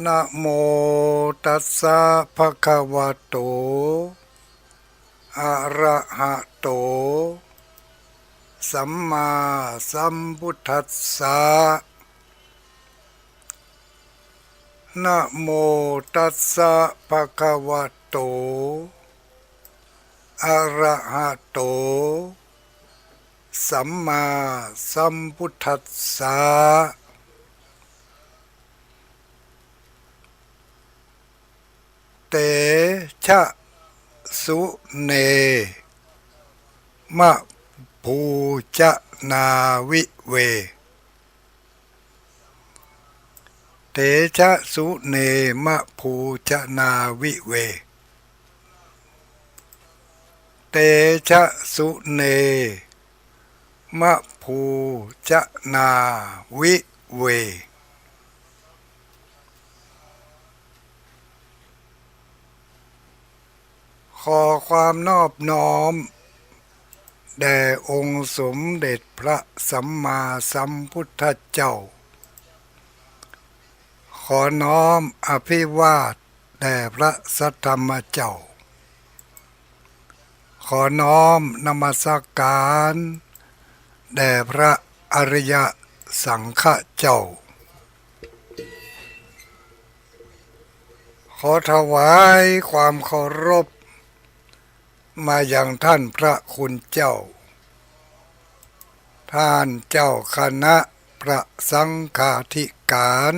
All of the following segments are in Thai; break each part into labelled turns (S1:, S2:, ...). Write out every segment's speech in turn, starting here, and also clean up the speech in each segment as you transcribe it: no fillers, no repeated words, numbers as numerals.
S1: นะโมตัสสะภะคะวะโตอะระหะโตสัมมาสัมพุทธัสสะนะโมตัสสะภะคะวะโตอะระหะโตสัมมาสัมพุทธัสสะเตชะสุเนมะภูจนาวิเวเตชะสุเนมะภูจนาวิเวเตชะสุเนมะภูจนาวิเวขอความนอบน้อมแด่องค์สมเด็จพระสัมมาสัมพุทธเจ้าขอน้อมอภิวาทแด่พระสัทธรรมเจ้าขอน้อมนมัสการแด่พระอริยสังฆเจ้าขอถวายความเคารพมาอย่างท่านพระคุณเจ้าท่านเจ้าคณะพระสังฆาธิการ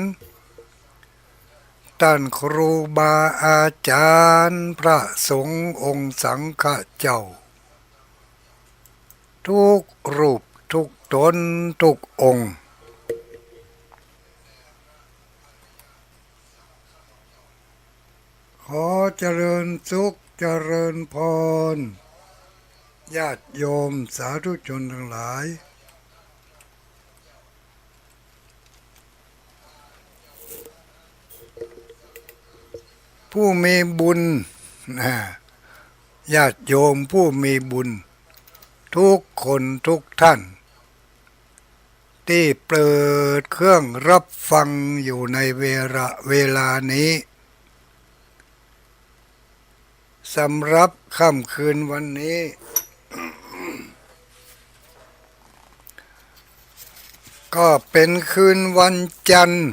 S1: ท่านครูบาอาจารย์พระสงฆ์องค์สังฆเจ้าทุกรูปทุกตนทุกองค์ขอเจริญสุขเจริญพรญาติโยมสาธุชนทั้งหลายผู้มีบุญญาติโยมผู้มีบุญทุกคนทุกท่านที่เปิดเครื่องรับฟังอยู่ในเวลานี้สำหรับค่ำคืนวันนี้ ก็เป็นคืนวันจันทร์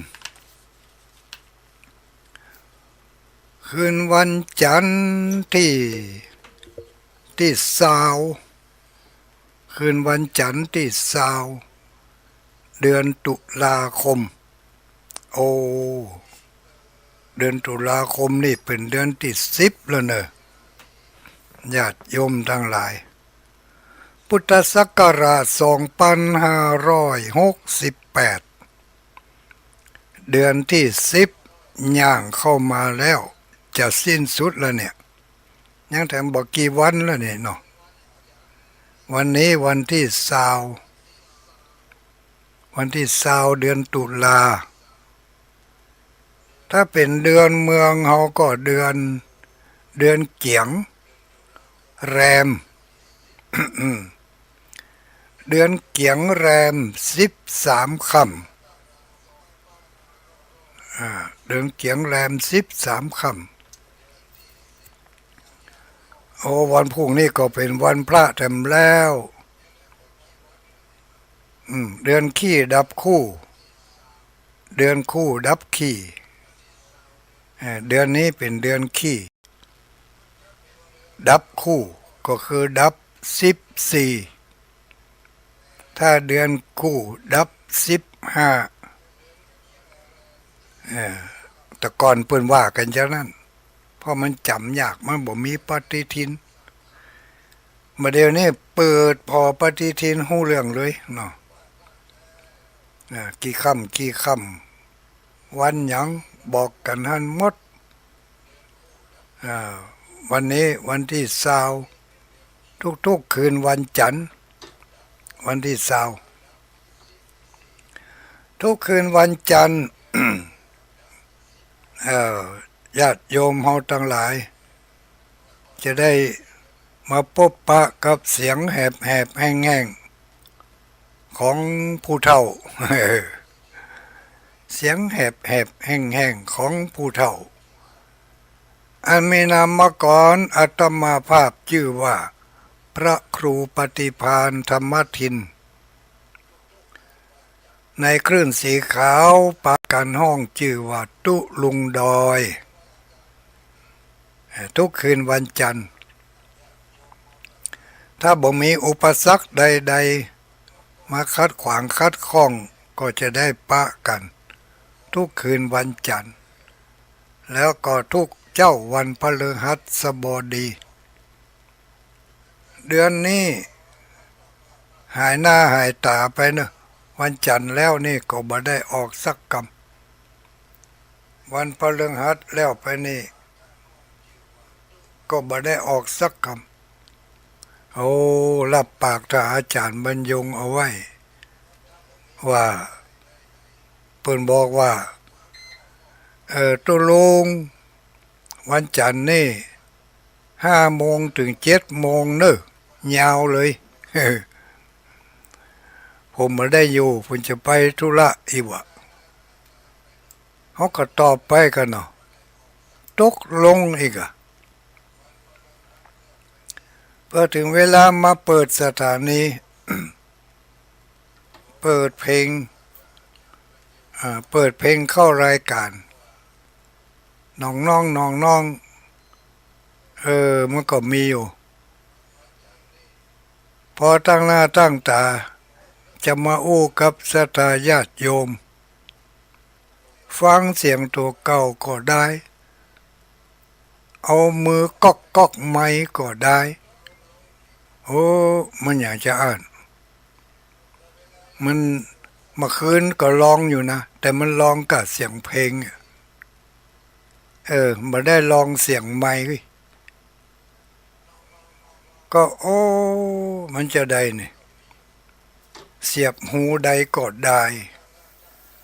S1: คืนวันจันทร์ที่20คืนวันจันทร์ที่20เดือนตุลาคมเดือนตุลาคมนี่เป็นเดือนที่10แล้วเนอะญาติโยมทั้งหลายพุทธศักราช2568เดือนที่10ย่างเข้ามาแล้วจะสิ้นสุดแล้วเนี่ยยังแถมบอกกี่วันแล้วเนี่ยเนาะวันนี้วันที่20เดือนตุลาถ้าเป็นเดือนเมืองเขาก็เดือนเกียงแรม เดือนเกียงแรม13ค่ำเดือนเกียงแรม13ค่ำวันพรุ่งนี้ก็เป็นวันพระเต็มแล้วเดือนขี้ดับคู่เดือนคู่ดับขี้เดือนนี้เป็นเดือนขี้ดับคู่ก็คือดับ14ถ้าเดือนคู่ดับ15แต่ก่อนเพิ่นว่ากันอย่างนั้นเพราะมันจำยากมันบ่มีปฏิทินมาเดี๋ยวนี้เปิดพอปฏิทินหู้เรื่องเลยเนาะกี่ค่ำวันหยังบอกกันหันหมดวันนี้วันที่20ทุกคืนวันจันทร์วันที่20ทุกคืนวันจันทร์ ญาติโยมเฮาทั้งหลายจะได้มาพบปะกับเสียงแหบแห้งของผู้เฒ่า เสียงแหบแหบแห้งแห้งของผู้เฒ่าอันมีนามก่อนอาตมาภาพชื่อว่าพระครูปฏิภาณธรรมทินในคลื่นสีขาวปากันห้องชื่อว่าตุลุงดอยทุกคืนวันจันทร์ถ้าบ่มีอุปสรรคใดๆมาคัดขวางคัดข้องก็จะได้ปะกันทุกคืนวันจันทร์แล้วก็ทุกเจ้าวันพฤหัสบดีเดือนนี้หายหน้าหายตาไปเนอะวันจันทร์แล้วนี่ก็บ่ได้ออกสักกำวันพฤหัสแล้วไปนี่ก็บ่ได้ออกสักกำโอ้รับปากท่านอาจารย์บรรยงเอาไว้ว่าเพิ่นบอกว่าตุลุงวันจันทร์นี่5 โมงถึง7 โมงเนอะยาวเลยผมมาได้อยู่ผมจะไปธุระอีกวะเขาก็ตอบไปกันเนาะตกลงอีกอะพอถึงเวลามาเปิดสถานี เปิดเพลงเข้ารายการน้องน้องน้องน้องมันก็มีอยู่พอตั้งหน้าตั้งตาจะมาอู้กับศรัทธาญาติโยมฟังเสียงตัวเก่าก็ได้เอามือก๊อกก๊อกไม้ก็ได้โอ้มันอยากจะอ่านมันเมื่อคืนก็ร้องอยู่นะแต่มันร้องกับเสียงเพลงมาได้ลองเสียงไม้ก็โอ้มันจะได้เนี่ยเสียบหูใดก็ได้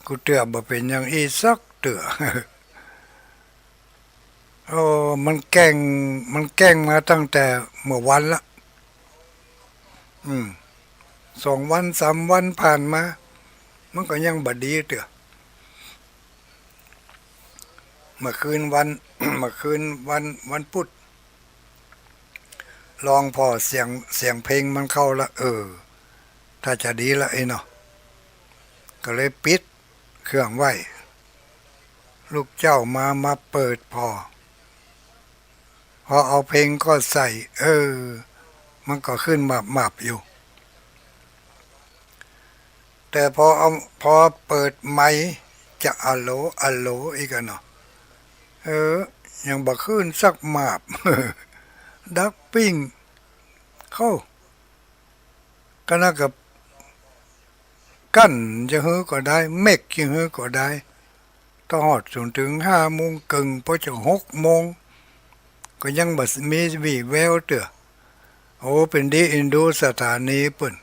S1: กูเตือบ่เป็นอย่างอีสักเตือ โอ้มันแกล้งมาตั้งแต่เมื่อวันละ2 วัน 3 วันผ่านมามันก็ยังบ่ดีเตือเมื่อคืนวัน เมื่อคืนวันพุธลองพอเสียงเพลงมันเข้าละถ้าจะดีละเนาะก็เลยปิดเครื่องไว้ลูกเจ้ามาเปิดพอเอาเพลงก็ใส่มันก็ขึ้นมาบอยู่แต่พอเปิดไมค์จะอัลโหลอีกเนาะยังบ่ขึ้นสักมาบ ดักปิ้งเข้าก็น่ากับกั้นจะฮื้อก็ได้เมกจะฮื้อก็ได้ต้องหอดจนถึง5 โมงครึ่งพอจะ6 โมงก็ยังบ่มีวี่แววเตือโอ้เป็นดีอินดูสถานีเปิ่น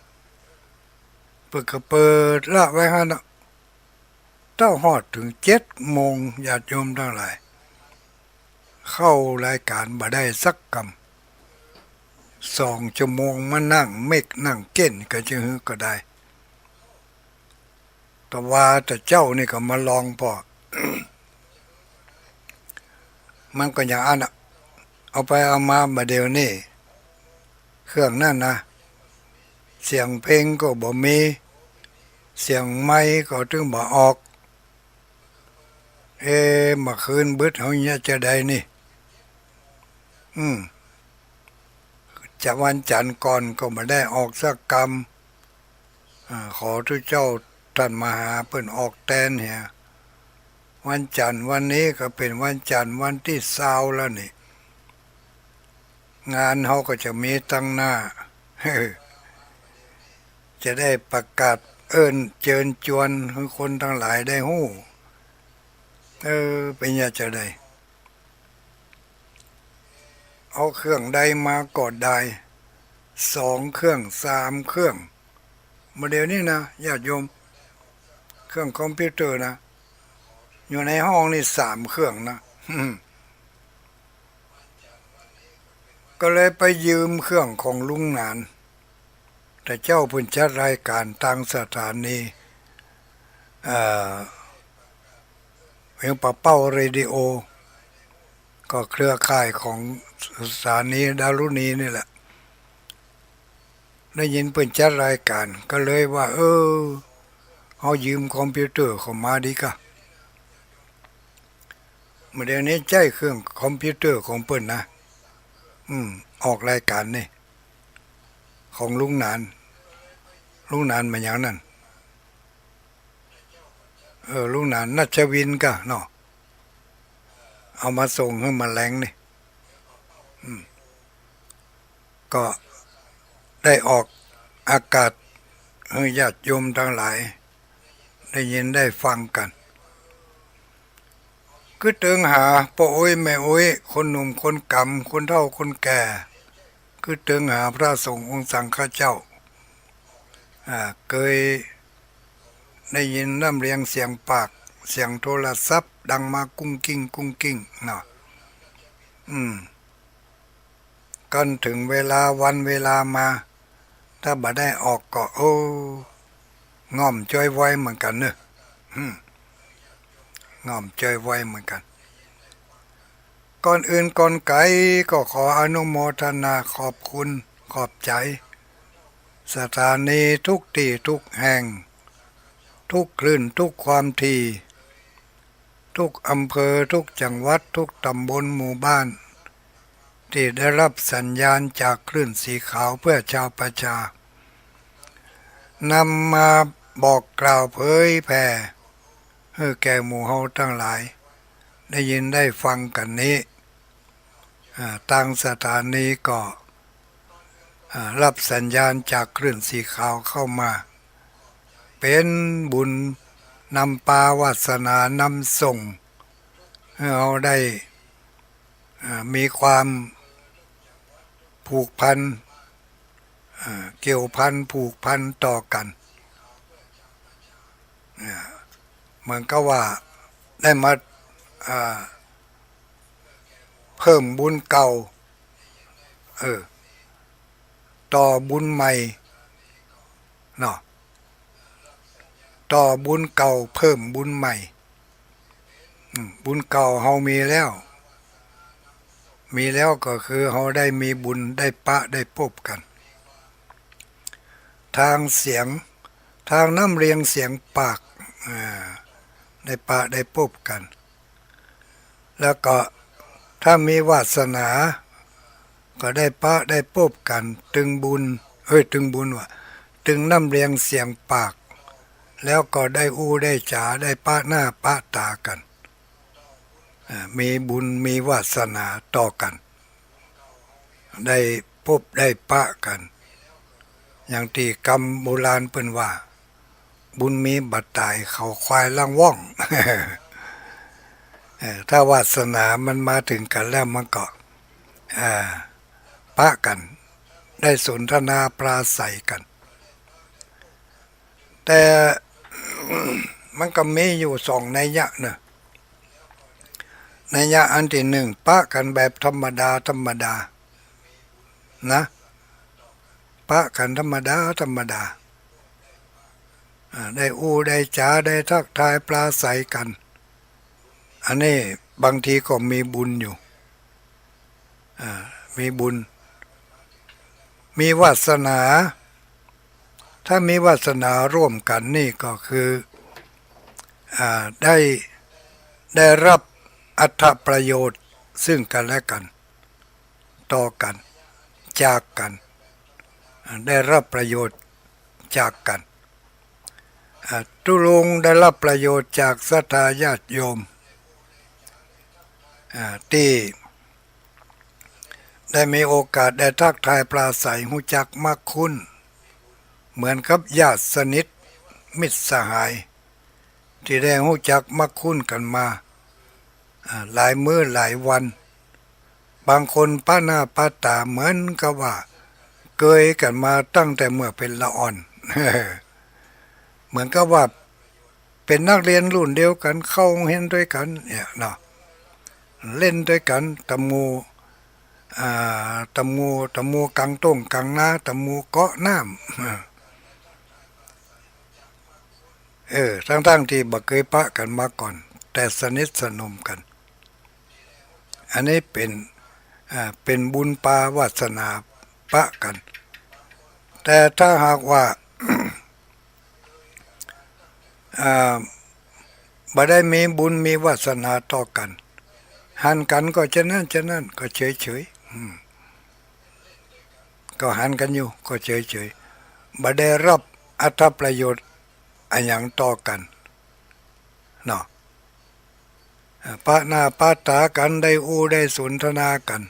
S1: ก็เปิดละไว้ฮะนะเต้าหอดถึง7 โมงญาติโยมทั้งหลายเข้ารายการบ่ได้สักกำ2 ชั่วโมงมานั่งเมกนั่งเก้นก็จะฮื้อก็ได้แต่ว่าแต่เจ้านี่ก็มาลองพอ มันก็อย่างอันเอาไปเอามาบ่เดี๋ยวนี้เครื่องนั่นนะเสียงเพลงก็บ่มีเสียงไม้ก็ถึงบ่ออกเมื่อคืนบึดเฮาเนี่ยจะได้นี่จากวันจันทร์ก่อนก็บ่ได้ออกสักกรรมขอทุกเจ้าท่านมาหาเพิ่นออกแตนเหียวันจันทร์วันนี้ก็เป็นวันจันทร์วันที่20แล้วนี่งานเฮาก็จะมีตั้งหน้า จะได้ประกาศเเชิญชวนให้คนทั้งหลายได้ฮู้เป็นอย่างจะได้เอาเครื่องใดมาก็ได้2 เครื่อง3 เครื่องโมเดลนี้นะญาติโยมเครื่องคอมพิวเตอร์นะอยู่ในห้องนี่3 เครื่องนะ ก็เลยไปยืมเครื่องของลุงหนานแต่เจ้าเพิ่นจัดรายการทางสถานี เวียงป่าเป้าเรดิโอก็เครือข่ายของสถานีดารุณีนี่แหละได้ยินเปิ่นจัดรายการก็เลยว่าเอายืมคอมพิวเตอร์เข้ามาดีกะเมื่อเดี๋ยวนี้ใจเครื่องคอมพิวเตอร์ของเปิ่นนะออกรายการนี่ของลุงนานมาอย่างนั้นลุงนานนัชวินกะเนาะเอามาส่งให้มาแรงนี่ก็ได้ออกอากาศให้ญาติโยมทั้งหลายได้ยินได้ฟังกันคือเติงหาพ่อโอ้ยแม่โอ้ยคนหนุ่มคนกำคนเฒ่าคนแก่คือเติงหาพระสงฆ์องค์สังฆเจ้าเคยได้ยินน้ำเรียงเสียงปากเสียงโทรศัพท์ดังมากุ้งกิ้งกุ้งกิ้งเนาะกันถึงเวลาวันเวลามาถ้าบ่ได้ออกก็ง่อมจ้อยไว้เหมือนกันเนอะง่อมจ้อยไว้เหมือนกันก่อนอื่นก่อนไกลก็ขออนุโมทนาขอบคุณขอบใจสถานีทุกที่ทุกแห่งทุกคลื่นทุกความถี่ทุกอำเภอทุกจังหวัดทุกตำบลหมู่บ้านที่ได้รับสัญญาณจากคลื่นสีขาวเพื่อชาวประชานำมาบอกกล่าวเผยแผ่ให้แก่หมู่เฮาทั้งหลายได้ยินได้ฟังกันนี้ทางสถานีก็รับสัญญาณจากคลื่นสีขาวเข้ามาเป็นบุญนำปาวาสนานำส่งให้เราได้มีความผูกพันเกี่ยวพันผูกพันต่อกันเหมือนกับว่าได้มาเพิ่มบุญเก่าต่อบุญใหม่เนาะต่อบุญเก่าเพิ่มบุญใหม่บุญเก่าเฮามีแล้วก็คือเฮาได้มีบุญได้ปะได้พบกันทางเสียงทางน้ำเรียงเสียงปากได้ปะได้พบกันแล้วก็ถ้ามีวาสนาก็ได้ปะได้พบกันถึงบุญถึงน้ำเรียงเสียงปากแล้วก็ได้ได้จ๋าได้ปะหน้าปะตากันมีบุญมีวาสนาต่อกันได้พบได้ปะกันอย่างที่กรรมโบราณเพิ่นว่าบุญมีบัดตายเขาควายล่างว่อง ถ้าวาสนามันมาถึงกันแล้วมันก็ปะกันได้สนทนาปราศัยกันแต่มันก็มีอยู่สองนัยยะเนอะนัยยะอันที่หนึ่งปะกันแบบธรรมดานะปะกันธรรมดาได้ได้จ๋าได้ทักทายปราศัยกันอันนี้บางทีก็มีบุญอยู่มีบุญมีวาสนาถ้ามีวาสนาร่วมกันนี่ก็คือได้รับอัตประโยชน์ซึ่งกันและกันต่อกันจากกันได้รับประโยชน์จากกันทุลุงได้รับประโยชน์จากศรัทธาญาติโยมที่ได้มีโอกาสได้ทักทายปราศัยหูจักมักคุ้นเหมือนกับญาติสนิทมิตรสหายที่ได้หูจักมักคุ้นกันมาหลายมื้อหลายวันบางคนป้าหน้าป้าตาเหมือนกับว่าเกยกันมาตั้งแต่เมื่อเป็นละอ่อน เหมือนกับว่าเป็นนักเรียนรุ่นเดียวกันเข้าโรงเรียนด้วยกันเนี่ยเนาะเล่นด้วยกันตะมูกังต้งกังนาตะมูเกาะน้ำทั้งที่บ่เคยปะกันมาก่อน แต่สนิทสนมกันอันนี้เป็นบุญปาวาสนาปะกันแต่ถ้าหากว่า บ่ได้มีบุญมีวาสนาต่อกันหันกันก็จะนั่นก็เฉยก็หันกันอยู่ก็เฉยบ่ได้รับอัตประโยชน์อันหยังต่อกันเนาะปะหน้าปะตากันได้อู้ได้สนทนากัน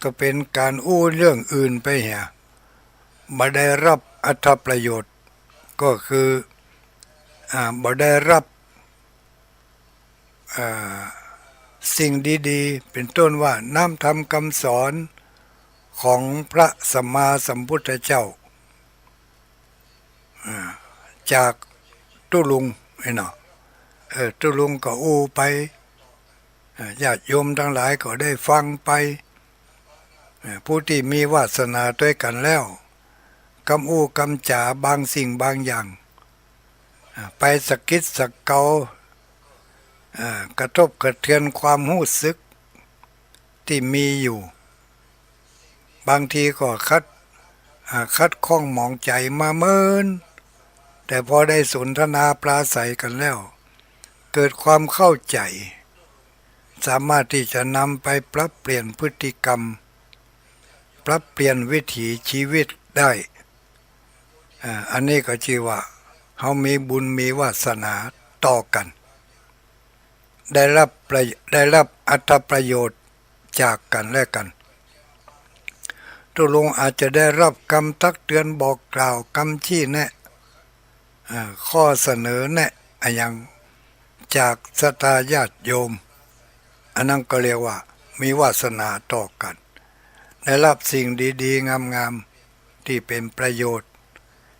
S1: ก็เป็นการอู้เรื่องอื่นไปเหียบ่ได้รับอัตประโยชน์ก็คือบ่ได้รับสิ่งดีๆเป็นต้นว่าน้ำธรรมคำสอนของพระสัมมาสัมพุทธเจ้าจากตุลุงไอ้เนาะตุลุงก็อู้ไปญาติโยมทั้งหลายก็ได้ฟังไปผู้ที่มีวาสนาด้วยกันแล้วคำอู้คำจ๋าบางสิ่งบางอย่างไปสะกิดสะเกากระทบกระเทือนความรู้สึกที่มีอยู่บางทีก็คัดข้องหมองใจมาเมินแต่พอได้สนทนาปราศัยกันแล้วเกิดความเข้าใจสามารถที่จะนำไปปรับเปลี่ยนพฤติกรรมปรับเปลี่ยนวิถีชีวิตได้อันนี้ก็ชื่อว่าเขามีบุญมีวาสนาต่อกันได้รับอัตประโยชน์จากกันและกันตุลงอาจจะได้รับคำตักเตือนบอกกล่าวคำชี้แนะข้อเสนอแนะอย่างจากศรัทธาญาติโยมอันนั้นก็เรียกว่ามีวาสนาต่อกันได้รับสิ่งดีๆงามๆที่เป็นประโยชน์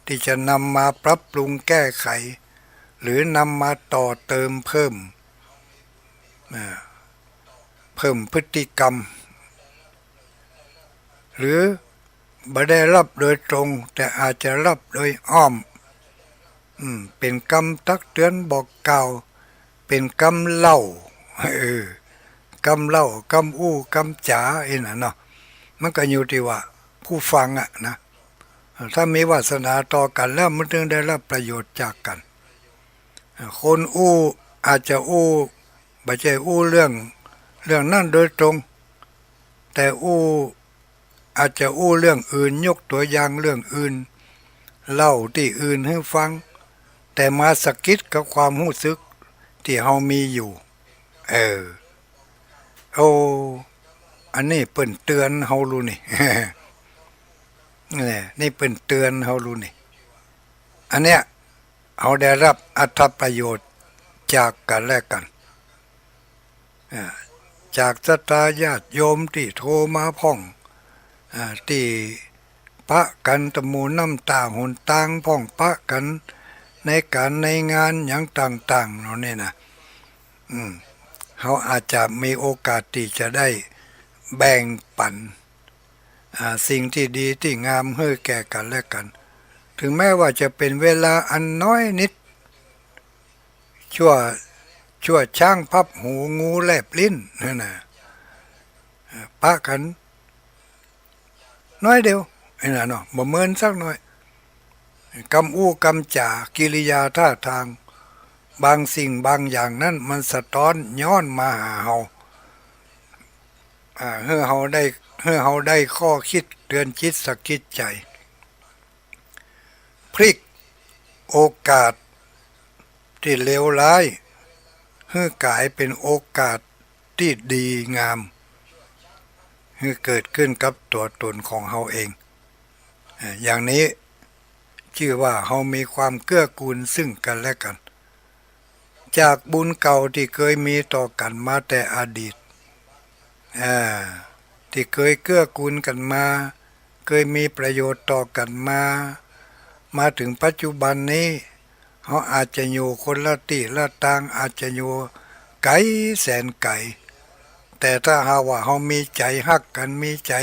S1: ที่จะนำมาปรับปรุงแก้ไขหรือนำมาต่อเติมเพิ่มพฤติกรรมหรือบ่ได้รับโดยตรงแต่อาจจะรับโดยอ้อมเป็นคำตักเตือนบอกกล่าวเป็นคำเล่าคำเล่าคำอู้คำจ๋าไอ้น่ะเนาะมันก็อยู่ที่ว่าผู้ฟังนะถ้ามีวาสนาต่อกันแล้วมันถึงได้รับประโยชน์จากกันคนอู้อาจจะอู้บ่ใช่อู้เรื่องนั้นโดยตรงแต่อู้อาจจะอู้เรื่องอื่นยกตัวอย่างเรื่องอื่นเล่าที่อื่นให้ฟังแต่มาสะกิดกับความรู้สึกที่เฮามีอยู่อันนี้เปิ้นเตือนเฮารู้นี่ นี่เปิ้นเตือนเฮารู้นี่อันเนี้ยเฮาได้รับอัตประโยชน์จากกันและกันจากศรัทธาญาติโยมที่โทรมาพ้องที่ปะกันตะมูน้ำตาหนต่างพ้องปะกันในการในงานอย่างต่างๆเนาะนี่นะเขาอาจจะมีโอกาสที่จะได้แบ่งปันสิ่งที่ดีที่งามให้แก่กันและกันถึงแม้ว่าจะเป็นเวลาอันน้อยนิดชั่วช้างพับหูงูแลบลิ้นนั่นน่ะปะกันน้อยเดียวไอ้น่ะเนาะบ่เมินสักหน่อยคำอู้คำจ่ากิริยาท่าทางบางสิ่งบางอย่างนั้นมันสะท้อนย้อนมาหาเฮาให้เฮาได้ข้อคิดเตือนจิตสะกิดใจพลิกโอกาสที่เลวร้ายให้กลายเป็นโอกาสที่ดีงามให้เกิดขึ้นกับตัวตนของเฮาเองอย่างนี้ชื่อว่าเฮามีความเกื้อกูลซึ่งกันและกันจากบุญเก่าที่เคยมีต่อกันมาแต่อดีตที่เคยเกื้อกูลกันมาเคยมีประโยชน์ต่อกันมาถึงปัจจุบันนี้เขาอาจจะอยู่คนละที่ละทางอาจจะอยู่ไกลแสนไกลแต่ถ้าหาว่าเขามีใจฮักกันมีใจ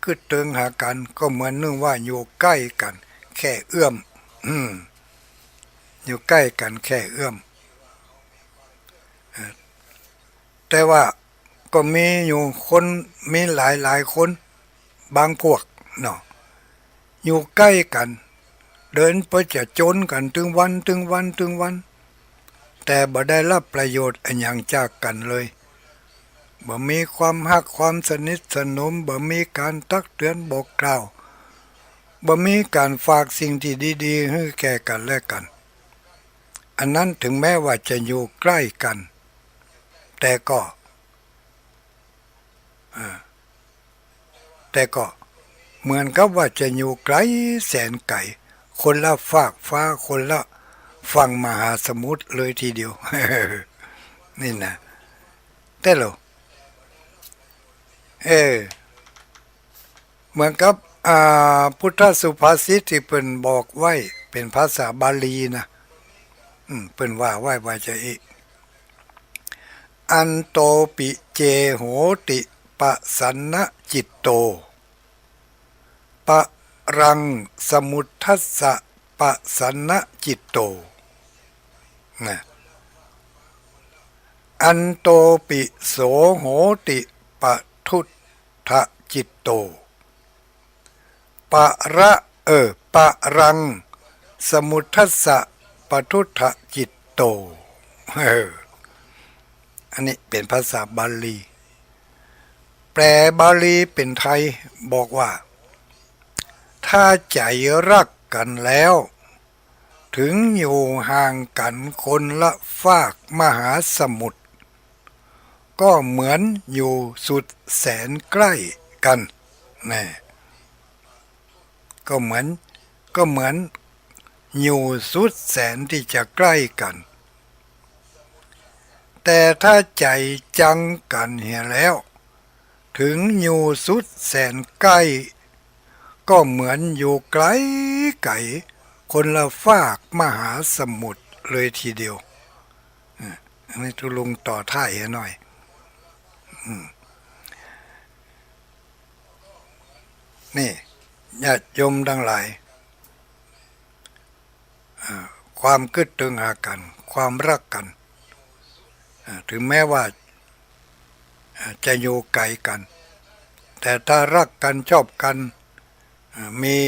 S1: คือเติงหากันก็เหมือนนึกว่าอยู่ใกล้กันแค่เอื้อมอยู่ใกล้กันแค่เอื้อม แต่ว่าก็มีอยู่คนมีหลายคนบางพวกเนาะอยู่ใกล้กันเดินไปจะจนกันถึงวันแต่บ่ได้รับประโยชน์อันอย่างจากกันเลยบ่มีความฮักความสนิทสนมบ่มีการตักเตือนบอกกล่าวบ่มีการฝากสิ่งที่ดีๆให้แก่กันและกันอันนั้นถึงแม้ว่าจะอยู่ใกล้กันแต่ก็เหมือนกับว่าจะอยู่ไกลแสนไกลคนละฟากฟ้าคนละฝั่งมหาสมุทรเลยทีเดียว นี่นะแต่เราเหมือนกับพุทธสุภาษิตที่เพิ่นบอกไว้เป็นภาษาบาลีนะเพิ่นว่าไว้ว่าจะอีอันโตปิเจโหติปะสันนะจิตโตปะรังสมุทัสสะปะสันนะจิตโตนะอันโตปิโสโหติปะทุทะจิตโตปะระปะรังสมุทัสสะปะทุทะจิตโตอันนี้เป็นภาษาบาลีแปลบาลีเป็นไทยบอกว่าถ้าใจรักกันแล้วถึงอยู่ห่างกันคนละฟากมหาสมุทรก็เหมือนอยู่สุดแสนใกล้กันแน่ก็เหมือนอยู่สุดแสนที่จะใกล้กันแต่ถ้าใจจังกันเหียแล้วถึงอยู่สุดแสนใกล้ก็เหมือนอยู่ไกลไกลคนละฟากมหาสมุทรเลยทีเดียวอันนี้ทุลุงต่อท้ายให้หน่อยนี่ญาติโยมทั้งหลายความกึดตึงหากันความรักกันถึงแม้ว่าจะอยู่ไกลกันแต่ถ้ารักกันชอบกันมี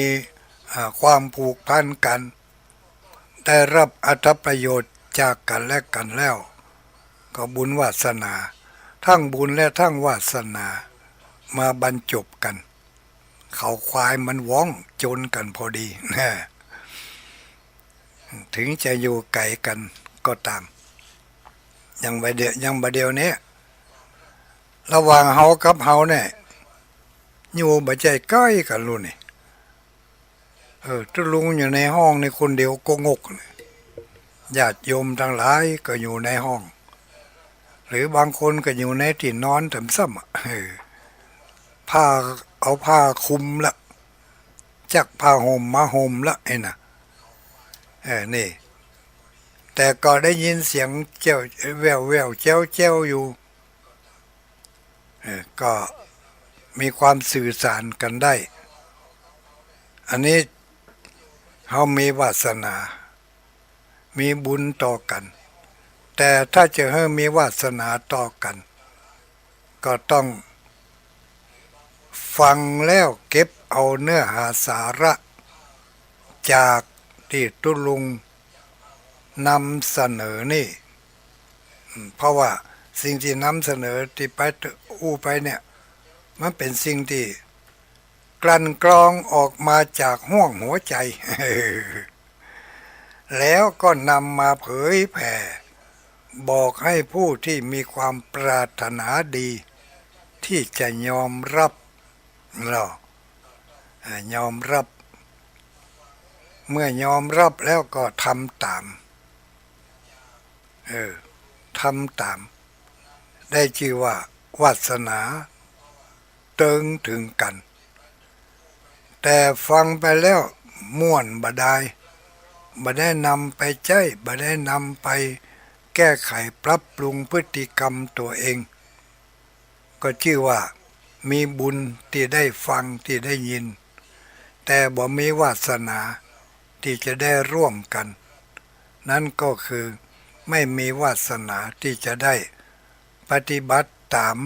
S1: ความผูกพันกันได้รับอรรถประโยชน์จากกันและกันแล้วก็บุญวาสนาทั้งบุญและทั้งวาสนามาบรรจบกันเขาควายมันว้องจนกันพอดีนะถึงจะอยู่ไกลกันก็ตามยังบะเดียวนี้ระหว่างเฮากับเฮาเนี่ยอยู่บ่ใจใกล้กันรู้นี่ถ้าลุงอยู่ในห้องในคนเดียวก็งกญาติโยมทั้งหลายก็อยู่ในห้องหรือบางคนก็อยู่ในที่นอนซ้ำผ้าเอาผ้าคลุมละจักผ้าห่มมาห่มละไอ้น่ะนี่แต่ก็ได้ยินเสียงเจ้าแววเจ้าอยู่ก็มีความสื่อสารกันได้อันนี้เขามีวาสนามีบุญต่อกันแต่ถ้าจะให้มีวาสนาต่อกันก็ต้องฟังแล้วเก็บเอาเนื้อหาสาระจากที่ตุลุงนำเสนอนี่เพราะว่าสิ่งที่นำเสนอที่ไปไปเนี่ยมันเป็นสิ่งที่กลั่นกรองออกมาจากห้วงหัวใจ แล้วก็นำมาเผยแผ่บอกให้ผู้ที่มีความปรารถนาดีที่จะยอมรับเรายอมรับเมื่อยอมรับแล้วก็ทำตามทำตามได้ชื่อว่าวาสนาเติงถึงกันแต่ฟังไปแล้วม่วนบ่ได้นำไปใช้บ่ได้นำไปแก้ไขปรับปรุงพฤติกรรมตัวเองก็ชื่อว่ามีบุญที่ได้ฟังที่ได้ยินแต่บ่มีวาสนาที่จะได้ร่วมกันนั่นก็คือไม่มีวาสนาที่จะได้ป ปฏิบัติตาม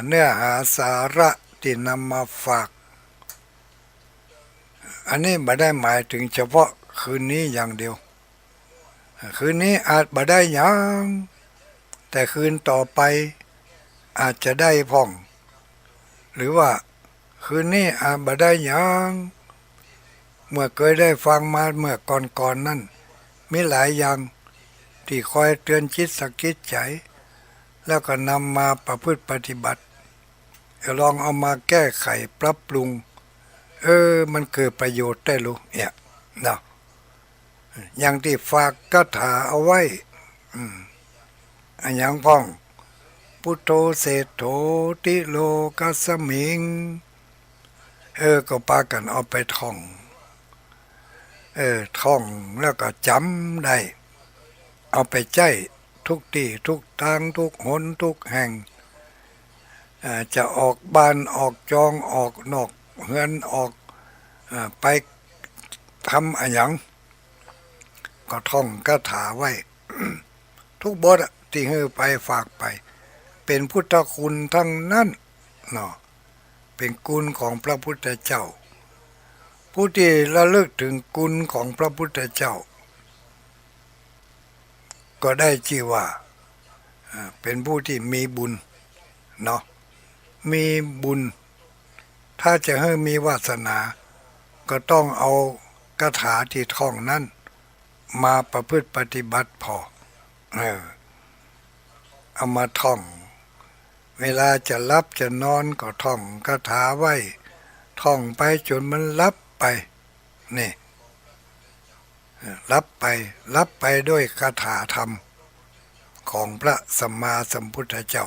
S1: เนื้อหาสาระที่นำมาฝากอันนี้ไม่ได้หมายถึงเฉพาะคืนนี้อย่างเดียวคืนนี้อาจไม่ได้หยังแต่คืนต่อไปอาจจะได้พ่องหรือว่าคืนนี้อาจไม่ได้หยังเมื่อเคยได้ฟังมาเมื่อก่อนนั่นมีหลายอย่างที่คอยเตือนจิตสะกิดใจแล้วก็นำมาประพฤติปฏิบัติลองเอามาแก้ไขปรับปรุงมันเกิดประโยชน์ได้รู้เนี่ยนะอย่างที่ฝากคาถาเอาไว้อันอย่างพ้องพุทโธเศโธติโลกัสสมิงก็ปากันเอาไปท่องท่องแล้วก็จำได้เอาไปใจทุกที่ทุกทางทุกหนทุกแห่งจะออกบ้านออกจองออกนอกเฮือนออกไปทำอะไรอย่างก็ท่องคาถาไว้ ทุกบทที่ให้ไปฝากไปเป็นพุทธคุณทั้งนั้นเนาะเป็นคุณของพระพุทธเจ้าผู้ที่ระลึกถึงคุณของพระพุทธเจ้าก็ได้ชื่อว่าเป็นผู้ที่มีบุญเนาะมีบุญถ้าจะให้มีวาสนาก็ต้องเอาคาถาที่ท่องนั้นมาประพฤติปฏิบัติพอเอามาท่องเวลาจะหลับจะนอนก็ท่องคาถาไว้ท่องไปจนมันหลับไปนี่หลับไปด้วยคาถาธรรมของพระสัมมาสัมพุทธเจ้า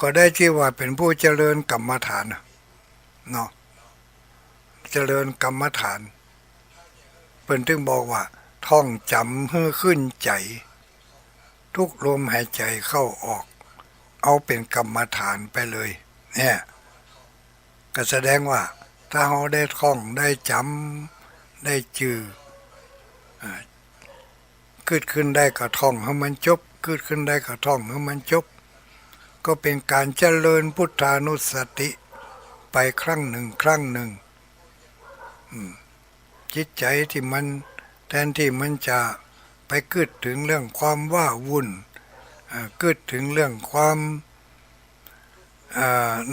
S1: ก็ได้ชื่อว่าเป็นผู้เจริญกรรมฐานเนาะเจริญกรรมฐานเพิ่นถึงบอกว่าท่องจำให้ขึ้นใจทุกลมหายใจเข้าออกเอาเป็นกรรมฐานไปเลยเนี่ยก็แสดงว่าถ้าเราได้ท่องได้จำได้จือเกิดขึ้นได้ก็ท่องให้มันจบเกิดขึ้นได้ก็ท่องให้มันจบก็เป็นการเจริญพุทธานุสติไปครั้งหนึ่งจิตใจที่มันแทนที่มันจะไปเกิดถึงเรื่องความว้าวุ่นเกิดถึงเรื่องความ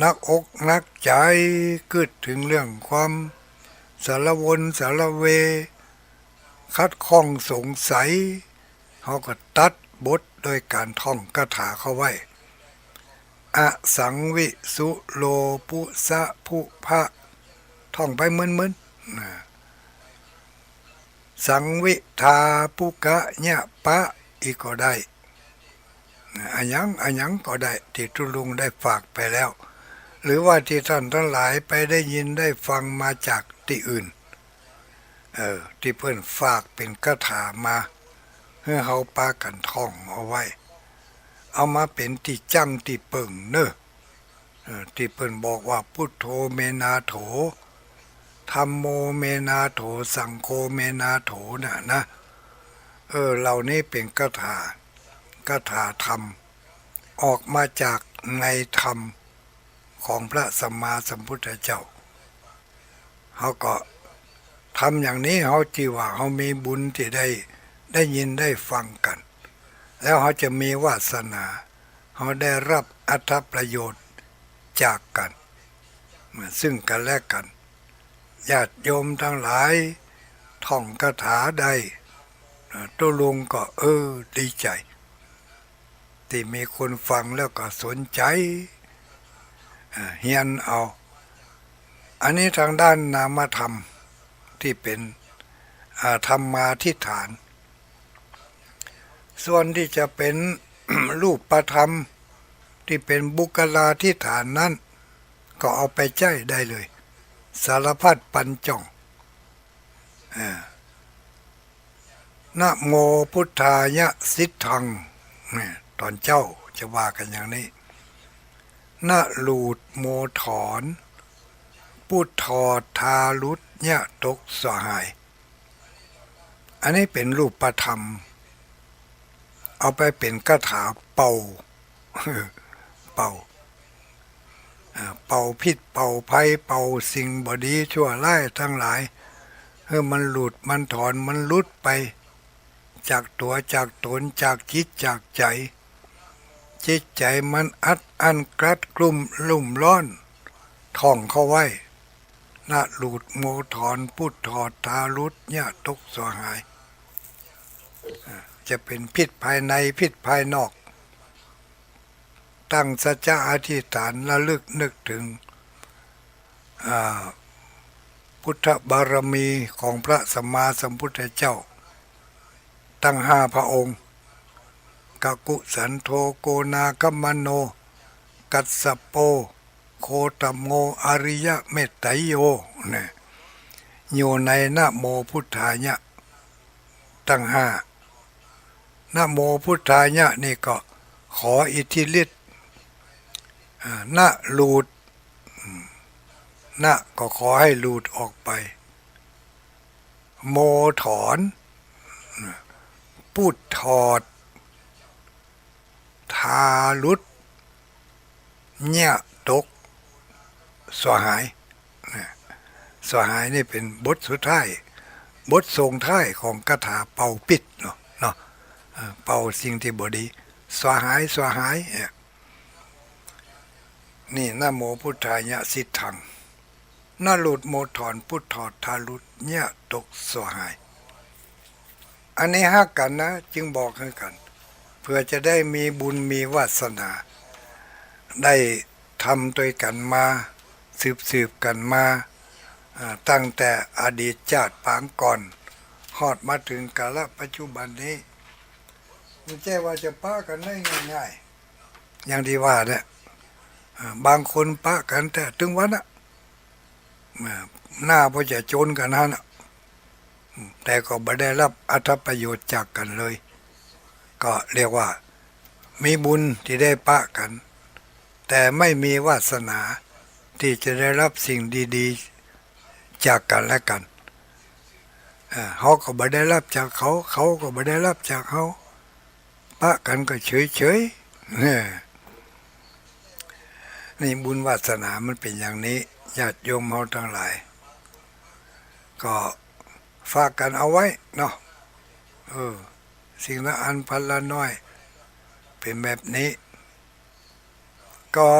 S1: นักอกนักใจเกิดถึงเรื่องความสารวนสารเวคัดข้องสงสัยเขาก็ตัดบทโดยการท่องคาถาเข้าไว้อสังวิสุโลปุสะภุพะท่องไปมึนสังวิทาปุกะญะปะอีกก็ได้อันยังก็ได้ที่ทุลุงได้ฝากไปแล้วหรือว่าที่ท่านทั้งหลายไปได้ยินได้ฟังมาจากที่อื่นที่เพื่อนฝากเป็นคาถามาเพื่อเขาปากันท่องเอาไว้เอามาเป็นที่จังที่เปิ่งเนอะที่เพิ่นบอกว่าพุทโธเมนาโถธัมโมเมนาโถสังโฆเมนาโถนะเหล่านี้เป็นคาถาธรรมออกมาจากในธรรมของพระสัมมาสัมพุทธเจ้าเขาก็ทำอย่างนี้เขาจีว่าเขามีบุญที่ได้ยินได้ฟังกันแล้วเขาจะมีวาสนาเขาได้รับอรรถประโยชน์จากกันซึ่งกันและกันญาติโยมทั้งหลายท่องคาถาได้ตัวลุงก็ดีใจที่มีคนฟังแล้วก็สนใจเฮียนเอาอันนี้ทางด้านนามธรรมที่เป็นธรรมาธิฐานส่วนที่จะเป็น รูปธรรมที่เป็นบุคลาธิฐานนั้นก็เอาไปใจได้เลยสารพัดปัญจงนะโมพุทธายะสิทธังตอนเจ้าจะว่ากันอย่างนี้นะลูดโมถอนพุทธอทาลุตยะตกสหายอันนี้เป็นรูปธรรมเอาไปเป็นคาถาเป่า เป่าเป่าพิษเป่าภัยเป่าสิ่งบดีชั่วร้ายทั้งหลายให้มันหลุดมันถอนมันลุดไปจากตัวจากตนจากจิตจากใจจิตใจมันอัดอั้นกรัดกลุ่มลุ่มร้อนท่องเข้าไว้นะหลุดโมถอนพุทถอดทารุดเนี่ยตกสหายจะเป็นพิษภายในพิษภายนอกตั้งสัจจะอธิษฐานระลึกนึกถึงพุทธบารมีของพระสัมมาสัมพุทธเจ้าตั้ง5 พระองค์กกุสันโธโกนาคัมมโนกัสสโปโคตโมอริยเมตไตโยเนี่ยอยู่ในนะโมพุทธายะตั้ง5นะโมพุทธายะนี่ก็ขออิทธิฤทธิ์นะหลุดนะก็ขอให้หลุดออกไปโมถอนพูดถอดทาลุดเนี่ยตกสหายสหายนี่เป็นบทสุดท้ายบททรงท้ายของคาถาเป่าปิดเนาะเป่าสิ่งที่บดีสหายสหายนี่นะโมพุทธายะสิทธังนะหลุดโมถอนพุทถอดทาลุดเนี่ยตกสหายอันนี้ฮักกันนะจึงบอกให้กันเพื่อจะได้มีบุญมีวาสนาได้ทำด้วยกันมาสืบกันมาตั้งแต่อดีตชาติปางก่อนฮอดมาถึงกาลปัจจุบันนี้ไม่ใช่ว่าจะป้ากันได้ง่ายๆอย่างที่ว่าเนี่ยบางคนป้ากันแต่ถึงวันน่ะหน้าพอจะจนกันฮะนะแต่ก็ไม่ได้รับอรรถประโยชน์จากกันเลยก็เรียกว่ามีบุญที่ได้ปะกันแต่ไม่มีวาสนาที่จะได้รับสิ่งดีๆจากกันและกันเขาก็ไม่ได้รับจากเขาเขาก็ไม่ได้รับจากเขาปะกันก็เฉยๆนี่บุญวาสนามันเป็นอย่างนี้ญาติโยมเราทั้งหลายก็ฝากกันเอาไว้เนาะสิ่งละอันพันละน้อยเป็นแบบนี้ก็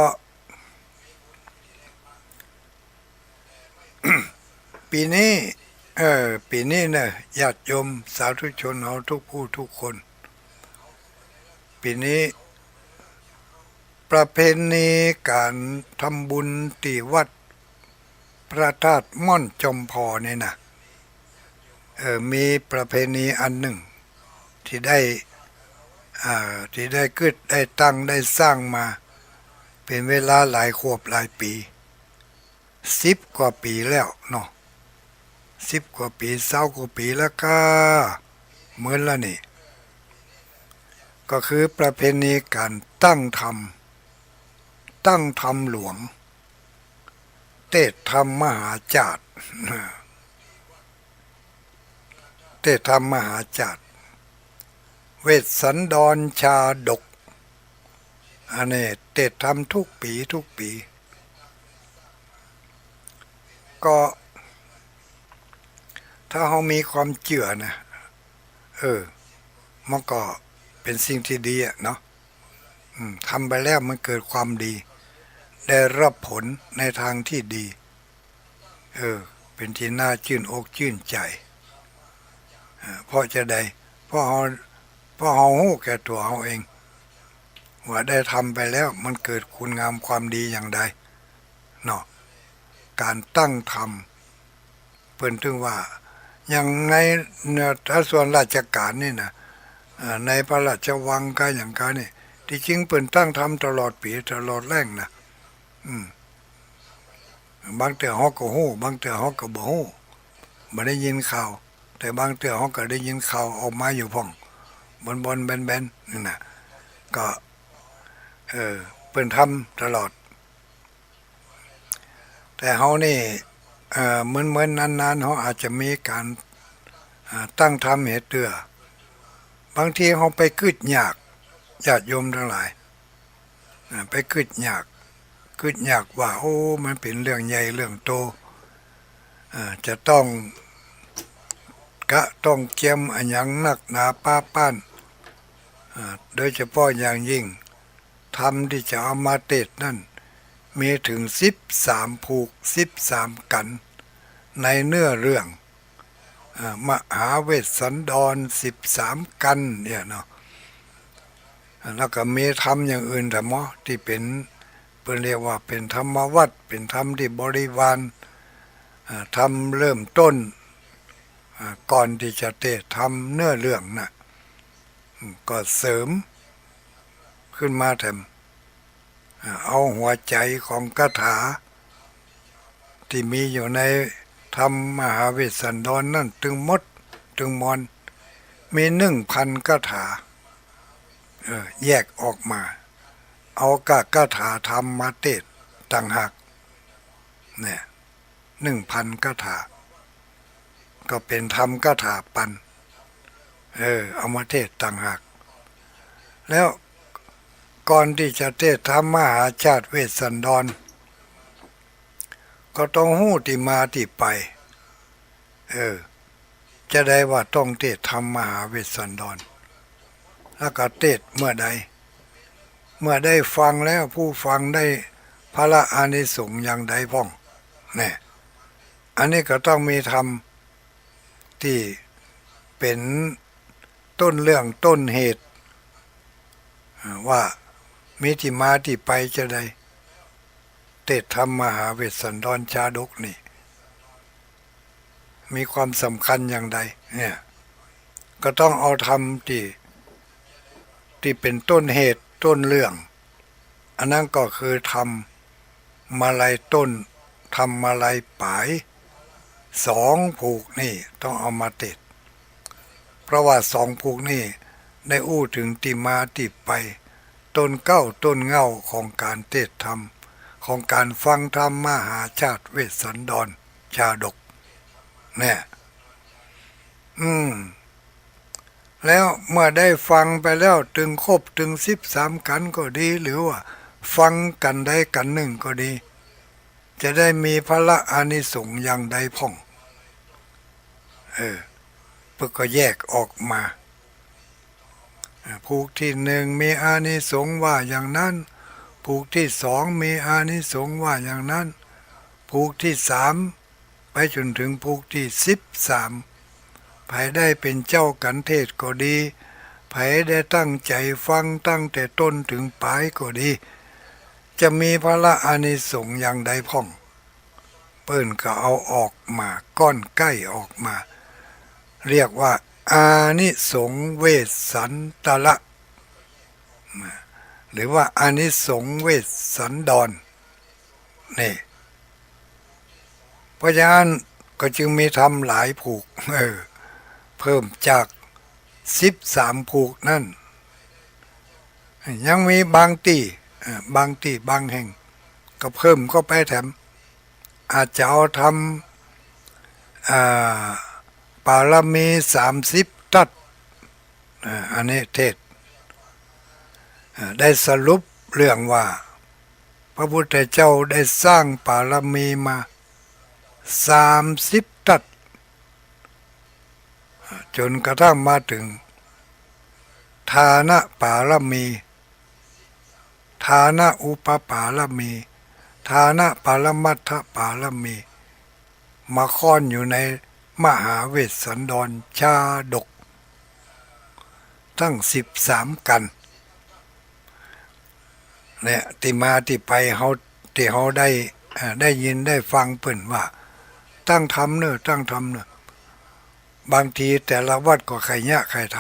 S1: ปีนี้ปีนี้เนี่ยญาติโยมสาธุชนเราทุกผู้ทุกคนปีนี้ประเพณีการทำบุญที่วัดพระธาตุม่อนจมพอเนี่ยนะมีประเพณีอันหนึ่งที่ได้เกิดได้ตั้งได้สร้างมาเป็นเวลาหลายขวบหลายปี10 กว่าปีแล้วเนาะ10 กว่าปี20 กว่าปีแล้วก็เหมือนละนี่ก็คือประเพณีการตั้งธรรมหลวงเทศธรรมมหาจารย์เทศธรรมมหาจารย์เวสสันดรชาดกอันนี้เทศธรรมทุกปีก็ถ้าเรามีความเชื่อนะมันก็เป็นสิ่งที่ดีอะเนาะทำไปแล้วมันเกิดความดีได้รับผลในทางที่ดีเป็นที่น่าชื่นอกชื่นใจเพราะจะได้เพราะเราหู้แก่ตัวเราเองว่าได้ทำไปแล้วมันเกิดคุณงามความดีอย่างใดเนาะการตั้งธรรมเพิ่นถึงว่าอย่างในถ้าส่วนราชการนี่นะในพระราชวังก็อย่างกันนี่ที่จริงเพิ่นตั้งธรรมตลอดปีตลอดแรงนะบางเทื่อเฮาก็ฮู้บางเทื่อเฮาก็บ่ฮู้บ่ได้ยินข่าวแต่บางเทื่อเฮาก็ได้ยินข่าวออกมาอยู่พ่องบนแบนๆนี่นะก็เพิ่นทำตลอดแต่เฮานี่เหมือนนานๆเฮาอาจจะมีการตั้งธรรมเหตุเตื้อบางทีเฮาไปกึดยากญาติโยมทั้งหลาย ไปคิดยากว่าโอ้มันเป็นเรื่องใหญ่เรื่องโตจะต้องต้องเกียมอันยังนักหนาป้าป้านโดยเฉพาะอย่างยิ่งธรรมที่จะเอามาเทศน์นั่นมีถึง13ผูก13กันในเนื้อเรื่องมหาเวสสันดร13กันเนี่ยเนาะแล้วก็มีธรรมอย่างอื่นแต่หมอที่เป็นเรียกว่าเป็นธรรมวัดเป็นธรรมที่บริวารธรรมเริ่มต้นก่อนที่จะเทศน์ธรรมเนื้อเรื่องน่ะก็เสริมขึ้นมาแถมเอาหัวใจของคาถาที่มีอยู่ในธรรมมหาเวสสันดรนั่นถึงมอนมี1,000คาถาแยกออกมาเอาคาถาธรรมมาเทศน์ต่างหากเนี่ย1,000คาถาก็เป็นธรรมคาถาปันเอามาเทศน์ต่างหากแล้วก่อนที่จะเทศน์ธรรมมหาชาติเวสสันดรก็ต้องหู้ที่มาที่ไปจะได้ว่าต้องเทศน์ธรรมมหาเวสสันดรแล้วก็เทศน์เมื่อได้ฟังแล้วผู้ฟังได้พระอานิสงส์อย่างใดพ้องเนี่ยอันนี้ก็ต้องมีธรรมที่เป็นต้นเรื่องต้นเหตุว่ามีที่มาที่ไปจะได้เทศน์ธรรมมหาเวสสันดรชาดกนี่มีความสำคัญอย่างใดเนี่ยก็ต้องเอาธรรมที่เป็นต้นเหตุต้นเรื่องอันนั้นก็คือธรรมมาลัยต้นธรรมมาลัยปลาย2ผูกนี่ต้องเอามาติดเพราะว่า2ผูกนี่ได้อู้ถึงที่มาที่ไปต้นเก้าต้นเง่าของการเทศน์ธรรมของการฟังธรรมมหาชาติเวสสันดรชาดกเนี่ยแล้วเมื่อได้ฟังไปแล้วถึงครบถึง13กันก็ดีหรือว่าฟังกันได้กันหนึ่งก็ดีจะได้มีพระอานิสงส์อย่างใดพ้องเพื่อก็แยกออกมาผูกที่1มีอานิสงส์ว่าอย่างนั้นผูกที่2มีอานิสงส์ว่าอย่างนั้นผูกที่3ไปจนถึงผูกที่13ไผได้เป็นเจ้ากันเทศก็ดีไผได้ตั้งใจฟังตั้งแต่ต้นถึงปลายก็ดีจะมีพระอานิสงส์อย่างใดพ้องเปิ้นก็เอาออกมาก้อนใกล้ออกมาเรียกว่าอานิสงส์เวสสันตละหรือว่าอานิสงส์เวสสันดรนี่เพราะฉะนั้นก็จึงมีธรรมหลายผูกเพิ่มจาก13ผูกนั่นยังมีบางที่บางแห่งก็เพิ่มก็ไปแถมอาจจะเอาทำปารมี30ทัศอันนี้เทศได้สรุปเรื่องว่าพระพุทธเจ้าได้สร้างปารมีมา30ทัศจนกระทั่งมาถึงทานะปารมีทานะอุปปารมีทานะปรมัตถปารมีมาค่อนอยู่ในมหาเวสสันดรชาดกทั้ง13กันเนี่ยที่มาที่ไปที่เขาได้ยินได้ฟังเพิ่นว่าตั้งทำเนอะบางทีแต่ละวัดก็ใครเนี่ยใครท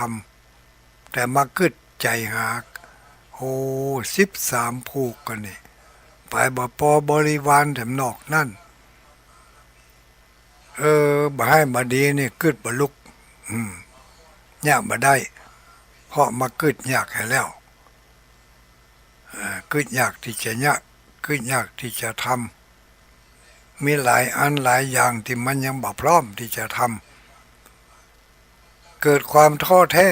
S1: ำแต่มากึดใจหาโอ้13ผูกกันนี่ไปบ่พอบริวารแถมนอกนั่นบ่ให้บ่ดีนี่กึดบ่ลุกยากบ่ได้เพราะมากึดยากให้แล้วกึดยากที่จะยากกึดยากที่จะทำมีหลายอันหลายอย่างที่มันยังบ่พร้อมที่จะทำเกิดความท้อแท้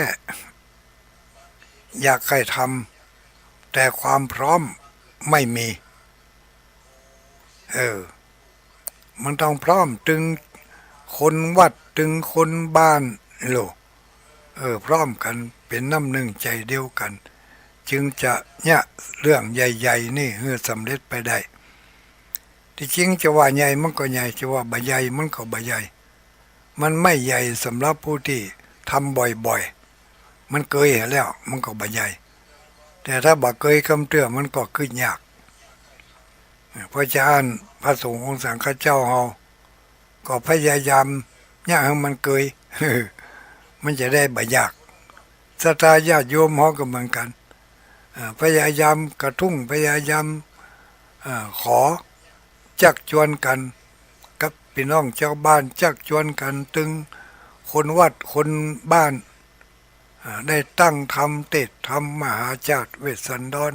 S1: อยากให้ทำแต่ความพร้อม ไม่มีมันต้องพร้อมถึงคนวัดถึงคนบ้านโลพร้อมกันเป็นน้ำหนึ่งใจเดียวกัน จึงจะเนี่ยเรื่องใหญ่ๆนี่สำเร็จไปได้ที่จริงจะว่าใหญ่มันก็ใหญ่จะว่าบ่ใหญ่มันก็บ่ใหญ่มันไม่ใหญ่สำหรับผู้ที่ทำบ่อยๆมันเคยเห็นแล้วมันก็บ่ใหญ่แต่ถ้าบ่เคยคำเตือนมันก็ขึ้นยากเพราะฉะนั้นพระสงฆ์องค์สังฆเจ้าเฮาก็พยายามเนี่ยให้มันเคย มันจะได้บ่ยากศรัทธาญาติโยมเฮาก็เหมือนกันพยายามกระทุ่งพยายามขอจักชวนกันกับพี่น้องเจ้าบ้านจักชวนกันตึงคนวัดคนบ้านได้ตั้งทำเทศน์ทำมหาจาตุเวสสันดร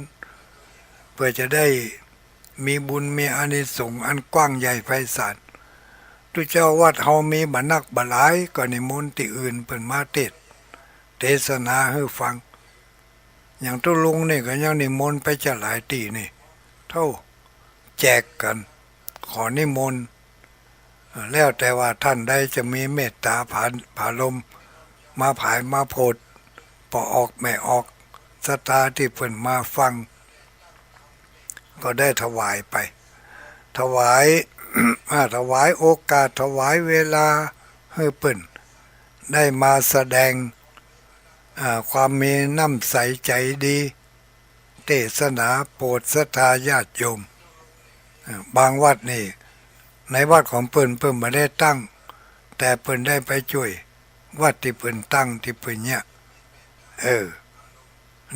S1: เพื่อจะได้มีบุญมีอานิสงส์อันกว้างใหญ่ไพศาลทุกเจ้าวัดเฮามีบันักบหลายก็นิมนต์ที่อื่นเพิ่นมาเทศนาให้ฟังอย่างตุลุงนี่ก็ยังนิมนต์ไปจะหลายตีนี่เท่าแจกกันขอนิมนต์แล้วแต่ว่าท่านใดจะมีเมตตาผาลมมาผายมาโพดพอออกไม่ออกศรัทธาที่เพิ่นมาฟังก็ได้ถวายไปถวาย ถวายโอกาสถวายเวลาให้เพิ่นได้มาแสดงความมีน้ำใสใจดีเทศนาโปรดศรัทธาญาติโยมบางวัดนี่ในวัดของเพิ่นไม่ได้ตั้งแต่เพิ่นได้ไปช่วยวัดที่เพิ่นตั้งที่เพิ่นเนี่ย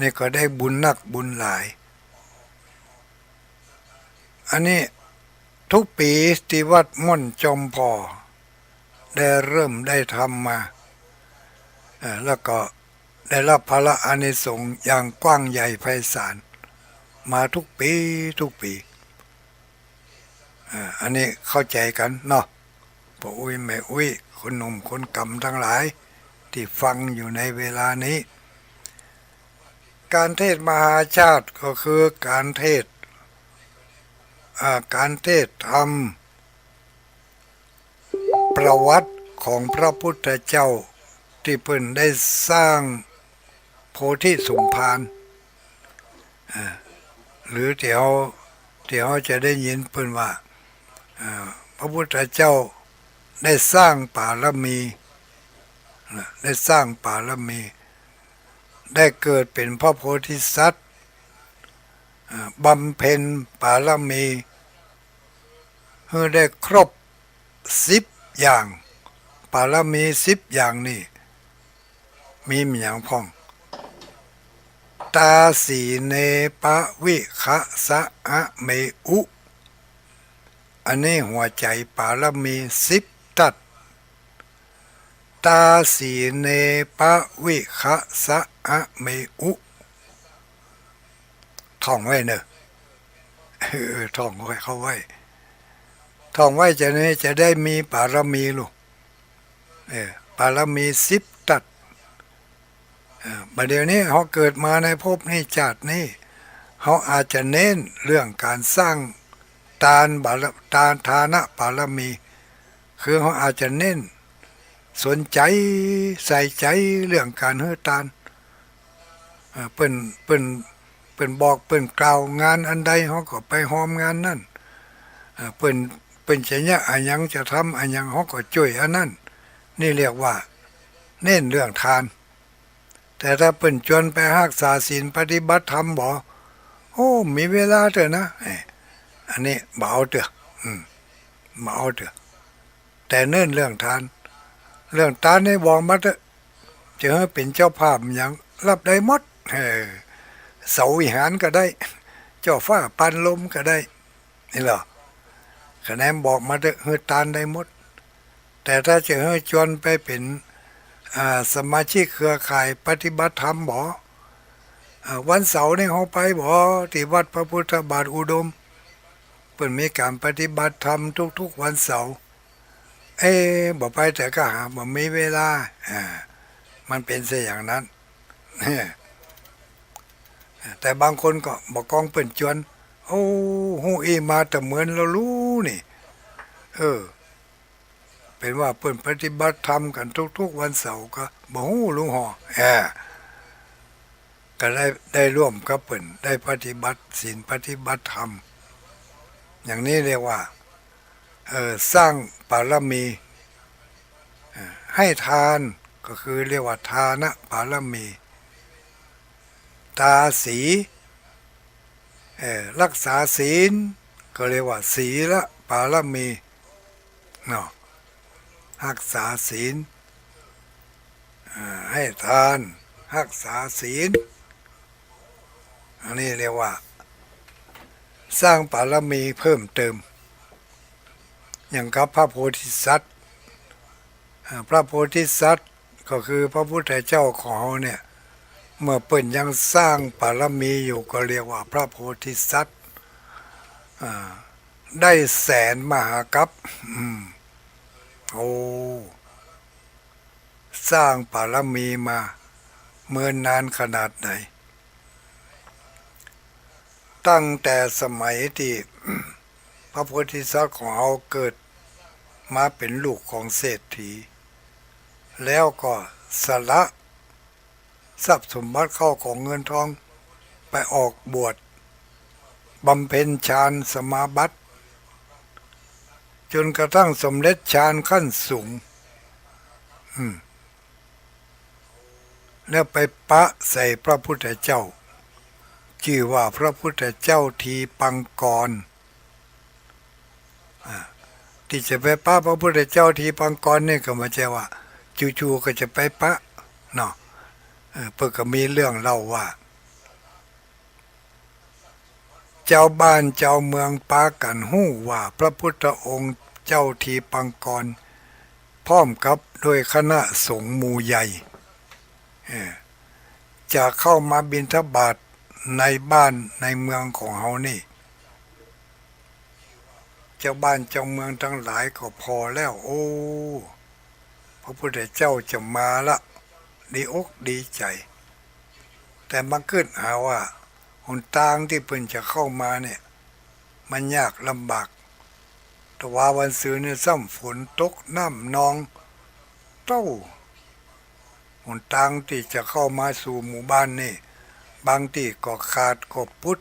S1: นี่ก็ได้บุญนักบุญหลายอันนี้ทุกปีที่วัดม่อนจอมพอได้เริ่มได้ทำมาแล้วก็ได้รับพระอานิสงส์อย่างกว้างใหญ่ไพศาลมาทุกปีอันนี้เข้าใจกันเนาะพ่ออุ้ยแม่อุ้ยคนหนุ่มคนกำทั้งหลายที่ฟังอยู่ในเวลานี้การเทศมหาชาติก็คือการเทศธรรมประวัติของพระพุทธเจ้าที่เพิ่นได้สร้างโพธิสมภารหรือที่เขาจะได้ยินเพิ่นว่าพระพุทธเจ้าได้สร้างบารมีได้เกิดเป็นพระโพธิสัตว์บำเพ็ญบารมีเพื่อได้ครบ10อย่างบารมี10อย่างนี่มีอย่างพ้องตาสีเนปะวิคะสะอะเมอุอันนี้หัวใจบารมี10ตัดตาสีเนปะวิคะสะอะเมอุท่องไว้เนอะท่องไว้เข้าไว้ท่องไว้จะได้มีบารมีลูกบารมี10ตัดบัดเดี๋ยวนี้เขาเกิดมาในภพนี้ชาตินี้เขาอาจจะเน้นเรื่องการสร้างทานบารมีคือเขาอาจจะเน้นสนใจใส่ใจเรื่องการให้ทานเปิ้นบอกเปิ้นกล่าวงานอันใดเขาก็ไปหอมงานนั่นเปิ้นจะเนี่ยอันยังจะทำอันยังเขาก็ช่วยอันนั้นนี่เรียกว่าเน้นเรื่องทานแต่ถ้าเปิ้นชวนไปรักษาศีลปฏิบัติธรรมบอกโอ้มีเวลาเถอะนะอันนี้บ่เอาเถอะบ่เอาเถอะแต่เน้นเรื่องทานให้บอกมาเถอะจะให้เป็นเจ้าภาพอย่างรับได้หมดเสาวิหารก็ได้เจ้าฟ้าปันลมก็ได้นี่เหรอคะแนนบอกมาเถอะให้ทานได้หมดแต่ถ้าจะให้ชวนไปเป็นสมาชิกเครือข่ายปฏิบัติธรรมบอกวันเสาร์นี่เขาไปบอกที่วัดพระพุทธบาทอุดมเปิ่นมีการปฏิบัติธรรมทุกๆวันเสาร์บอกไปแต่ก็หาบ่มีเวลามันเป็นเสียอย่างนั้นแต่บางคนก็บอกกองเปิ่นชวนโอ้ โอ้ฮู้อีมาแต่เหมือนเรารู้นี่เออเป็นว่าเปิ่นปฏิบัติธรรมกันทุกๆวันเสาร์ก็บ่ฮู้ลุงห่อก็ได้ร่วมกับเปิ่นได้ปฏิบัติศีลปฏิบัติธรรมอย่างนี้เรียกว่าสร้างบารมีให้ทานก็คือเรียกว่าทานะบารมีตาสีรักษาศีลก็เรียกว่าศีลบารมีเนาะรักษาศีลให้ทานรักษาศีลอันนี้เรียกว่าสร้างบารมีเพิ่มเติมอย่างกับพระโพธิสัตว์พระโพธิสัตว์ก็คือพระพุทธเจ้าของเราเนี่ยเมื่อเปิ่นยังสร้างบารมีอยู่ก็เรียกว่าพระโพธิสัตว์ได้แสนมหากัปโอ้สร้างบารมีมาเมื่อนานขนาดไหนตั้งแต่สมัยที่พระโพธิสัตว์ของเราเกิดมาเป็นลูกของเศรษฐีแล้วก็สละทรัพย์สมบัติเข้าของเงินทองไปออกบวชบำเพ็ญฌานสมาบัติจนกระทั่งสำเร็จฌานขั้นสูงแล้วไปปะใส่พระพุทธเจ้าชื่อว่าพระพุทธเจ้าทีปังกรที่จะไปปะพระพุทธเจ้าทีปังกรนี่ก็ไม่ใช่ว่าจู่ๆก็จะไปปะเนาะเพื่อก็มีเรื่องเล่าว่าเจ้าบ้านเจ้าเมืองปากันหู้ว่าพระพุทธองค์เจ้าทีปังกรพร้อมกับโดยคณะสงฆ์หมู่ใหญ่จะเข้ามาบิณฑบาตในบ้านในเมืองของเฮานี่เจ้าบ้านเจ้าเมืองทั้งหลายก็พอแล้วโอ้พระพุทธเจ้าจะมาละดีอกดีใจแต่มาเกิดหาว่าหนทางที่เพิ่นจะเข้ามาเนี่ยมันยากลำบากแต่ว่าวันซื้อเนี่ยซ้ำฝนตกน้ำนองเต้าหนทางที่จะเข้ามาสู่หมู่บ้านนี่บางที่ก็ขาดก็พุด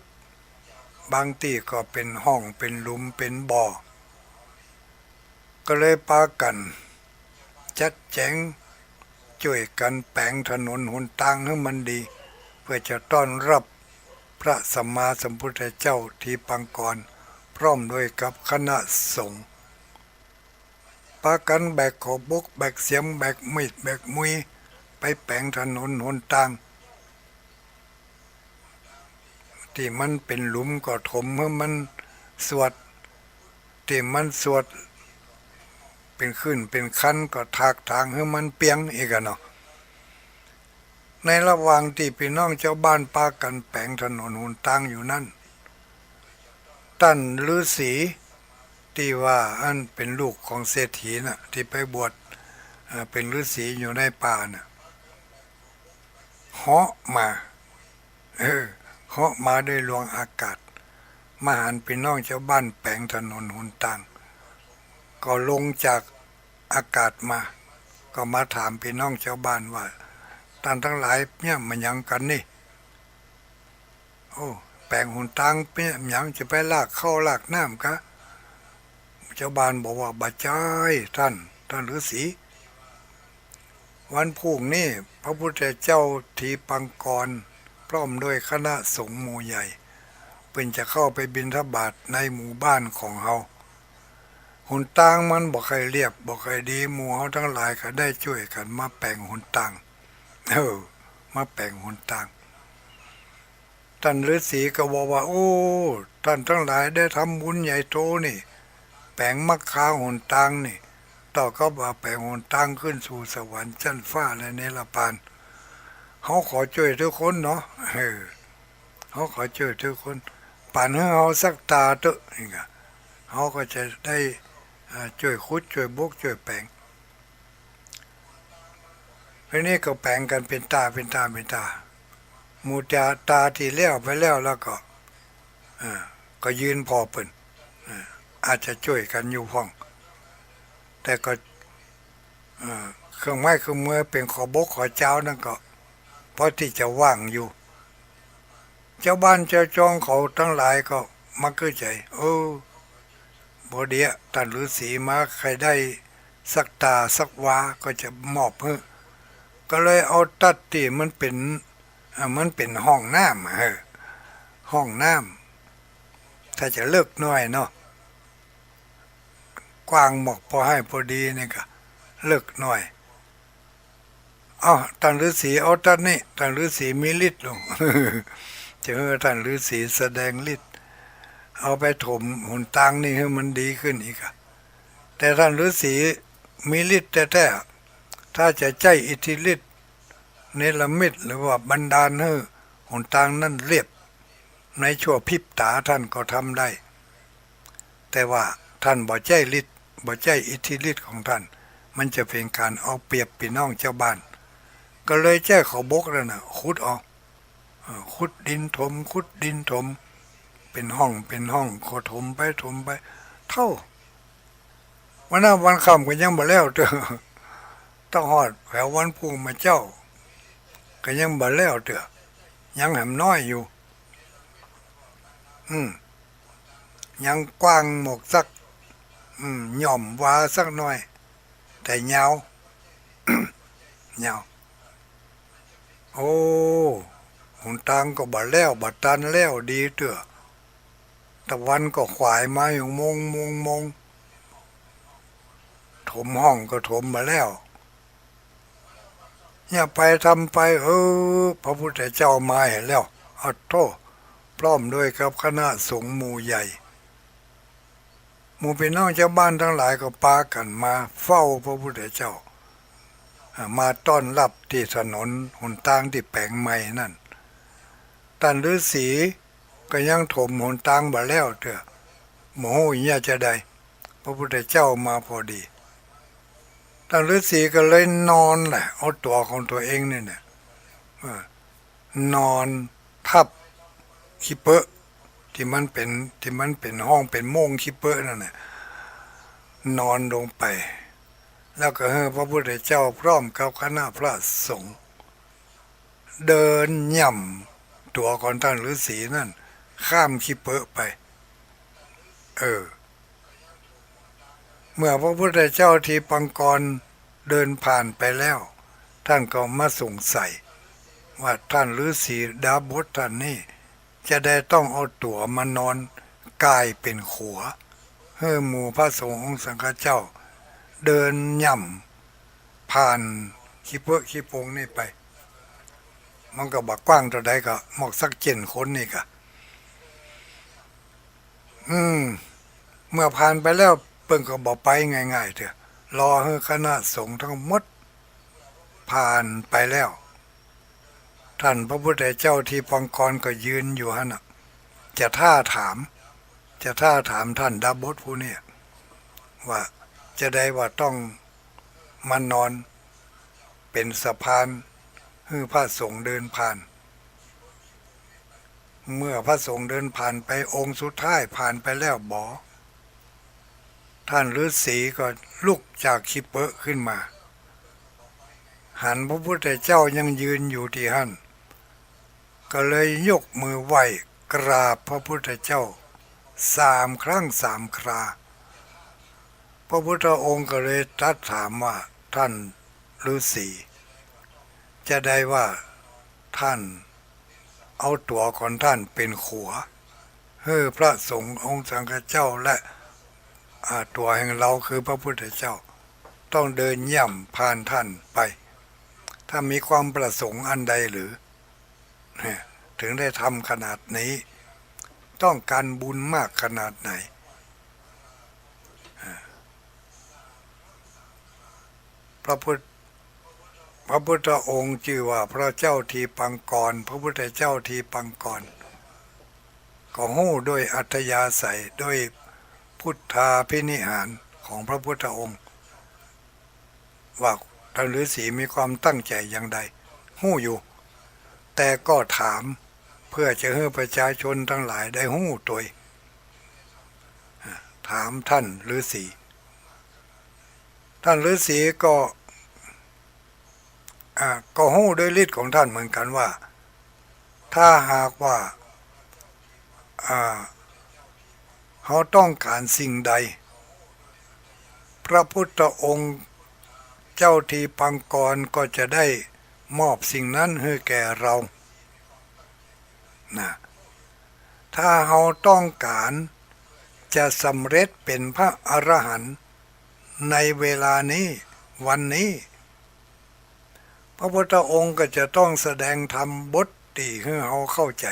S1: บางที่ก็เป็นห้องเป็นหลุมเป็นบ่อก็เลยพากันจัดแจงช่วยกันแปลงถนนหนทางให้มันดีเพื่อจะต้อนรับพระสัมมาสัมพุทธเจ้าที่ปังกรพร้อมด้วยกับคณะสงฆ์พากันแบกขอบกแบกเสียมแบกมีดแบกมุยไปแปลงถนนหนทางที่มันเป็นหลุมก็ถมให้มันสวดที่มันสวดเป็นขึ้นเป็นคันก็ทากทางให้มันเปียงอีกเนาะในระหว่างที่พี่น้องเจ้าบ้านปากันแปลงถนนหนทางอยู่นั่นท่านฤาษีที่ว่าอันเป็นลูกของเศรษฐีน่ะที่ไปบวชเป็นฤาษีอยู่ในป่าน่ะเหาะมาเหาะมาด้วยลวงอากาศมาหันพี่น้องชาวบ้านแปลงถนนหนทางก็ลงจากอากาศมาก็มาถามพี่น้องชาวบ้านว่าท่านทั้งหลายเนี่ยมันยังกันนี่โอ้แปลงหนทางเนี่ยยังจะไปลากเข้าลากน้ำกะชาวบ้านบอกว่าบาจายท่านฤาษีวันพุ่งนี้พระพุทธเจ้าทีปังกรพร้อมด้วยคณะสงฆ์หมู่ใหญ่เพิ่นจะเข้าไปบิณฑบาตในหมู่บ้านของเฮาหนทางมันบ่ค่อยเรียบบ่ค่อยดีหมู่เฮาทั้งหลายก็ได้ช่วยกันมาแปลงหนทางมาแปลงหนทางท่านฤาษีก็บอกว่าโอ้ท่านทั้งหลายได้ทำบุญใหญ่โตนี่แปลงมรรคาหนทางนี่ต่อก็ว่าแปลงหนทางขึ้นสู่สวรรค์ชั้นฟ้าและเนรพานเขาขอช่วยทุกคนเนาะเขาขอช่วยทุกคนปั่นให้เขาสักตาเถอะนี่ไงเขาก็จะได้ช่วยคุดช่วยบกช่วยแปลงทีนี้ก็แปลงกันเป็นตาหมูตาที่เลี้ยวไปแล้วก็ ก็ยืนพอเปิ่นอาจจะช่วยกันอยู่พ้องแต่ก็เครื่องไม้เครื่องมือเป็นขอบกขอเจ้านั่นก็เพราะที่จะว่างอยู่เจ้าบ้านเจ้าจองเขาทั้งหลายก็มักเกิดใจบเดียท่านฤาษีมาใครได้สักตาสักวาก็จะมอบให้ก็เลยเอาตัดที่มันเป็นห้องน้ำห้องน้ำถ้าจะเลิกน้อยเนาะกว้างหมอกพอให้พอดีนี่ก็เลิกหน่อยท่านฤาษีเอาท่านนี่ท่านฤาษีมีฤทธิ์ลง เจอท่านฤาษีแสดงฤทธิ์เอาไปถมหนทางนี่ให้มันดีขึ้นอีกอะแต่ท่านฤาษีมีฤทธิ์แต่ถ้าจะใจอิทธิฤทธิ์เนรมิตหรือว่าบันดาลให้หนทางนั้นเรียบในชั่วพริบตาท่านก็ทำได้แต่ว่าท่านบ่ใจฤทธิ์บ่ใจอิทธิฤทธิ์ของท่านมันจะเป็นการเอาเปรียบพี่น้องเจ้าบ้านก็เลยแจ้เขาบกแล้วนะขุดออกขุดดินถมขุดดินถมเป็นห้องก็ถมไปเท่าวันนั้นวันค่ำก็ยังบ่แล้วเด้อต้องฮอดแถววันพุ่งมาเจ้าก็ยังบ่แล้วเด้อยังแหมน้อยอยู่ยังกว้างหมกสักหย่อมว่าสักหน่อยแต่ยาว ยาวหนทางก็บ่แล้วบ่ตันแล้วดีเด้อตะวันก็ขวายมาอยู่มงถมห้องก็ถมมาแล้วอย่าไปทำไปพระพุทธเจ้ามาเห็นแล้วโทษพร้อมด้วยกับคณะสงฆ์หมู่ใหญ่หมู่พี่น้องชาวบ้านทั้งหลายก็พากันมาเฝ้าพระพุทธเจ้ามาต้อนรับที่ถนนหนทางที่แปลงใหม่นั่นท่านฤาษีก็ยังถมหนทางบ่แล้วเถอะโมโหอย่าจะได้พระพุทธเจ้ามาพอดีท่านฤาษีก็เลยนอนแหละเอาตัวของตัวเองเนี่ยนอนทับขี้เปอะที่มันเป็นห้องเป็นโม่งขี้เปอะนั่นแหละนอนลงไปแล้วก็ให้พระพุทธเจ้าพร้อมกับคณะพระสงฆ์เดินย่ำตัวของท่านฤาษีนั่นข้ามขี้เปอะไปเมื่อพระพุทธเจ้าทีปังกรเดินผ่านไปแล้วท่านก็มาสงสัยว่าท่านฤาษีดาบสท่านนี่จะได้ต้องเอาตัวมานอนกายเป็นขัวให้หมู่พระสงฆ์องค์สังฆเจ้าเดินย่ำผ่านขี้เปอะขี้โพงนี่ไปมันก็บักกว้างเท่าใดก็หมอกสัก7 คนนี่ก็เมื่อผ่านไปแล้วเปิ้นก็บอกไปง่ายๆเถอะรอให้คณะสงฆ์ทั้งหมดผ่านไปแล้วท่านพระพุทธเจ้าที่ปังกรก็ยืนอยู่ฮะน่ะจะท่าถามท่านดาบสผู้นี้ว่าจะได้ว่าต้องมานอนเป็นสะพานให้พระสงฆ์เดินผ่านเมื่อพระสงฆ์เดินผ่านไปองค์สุดท้ายผ่านไปแล้วท่านฤาษีก็ลุกจากขี้เปอะขึ้นมาหันพระพุทธเจ้ายังยืนอยู่ที่หั่นก็เลยยกมือไหว้กราบพระพุทธเจ้า3 ครั้ง 3 คราพระพุทธองค์ก็เลยตรัสถามว่าท่านฤาษีจะได้ว่าท่านเอาตัวของท่านเป็นขัวให้พระสงฆ์องค์สังฆเจ้าและตัวแห่งเราคือพระพุทธเจ้าต้องเดินย่ำผ่านท่านไปถ้ามีความประสงค์อันใดหรือถึงได้ทำขนาดนี้ต้องการบุญมากขนาดไหนพระพุทธองค์ชื่อว่าพระเจ้าทีปังกรพระพุทธเจ้าทีปังกรก็หู้ด้วยอัธยาศัยด้วยพุทธาภินิหารของพระพุทธองค์ว่าท่านฤาษีมีความตั้งใจอย่างใดหู้อยู่แต่ก็ถามเพื่อจะให้ประชาชนทั้งหลายได้หู้ตัว ถามท่านฤาษีท่านฤาษีก็หู้ด้วยฤทธิ์ของท่านเหมือนกันว่าถ้าหากว่าเขาต้องการสิ่งใดพระพุทธองค์เจ้าทีปังกรก็จะได้มอบสิ่งนั้นให้แก่เรานะถ้าเราต้องการจะสำเร็จเป็นพระอรหันต์ในเวลานี้วันนี้พระพุทธองค์ก็จะต้องแสดงธรรมบทที่ให้เราเข้าใจ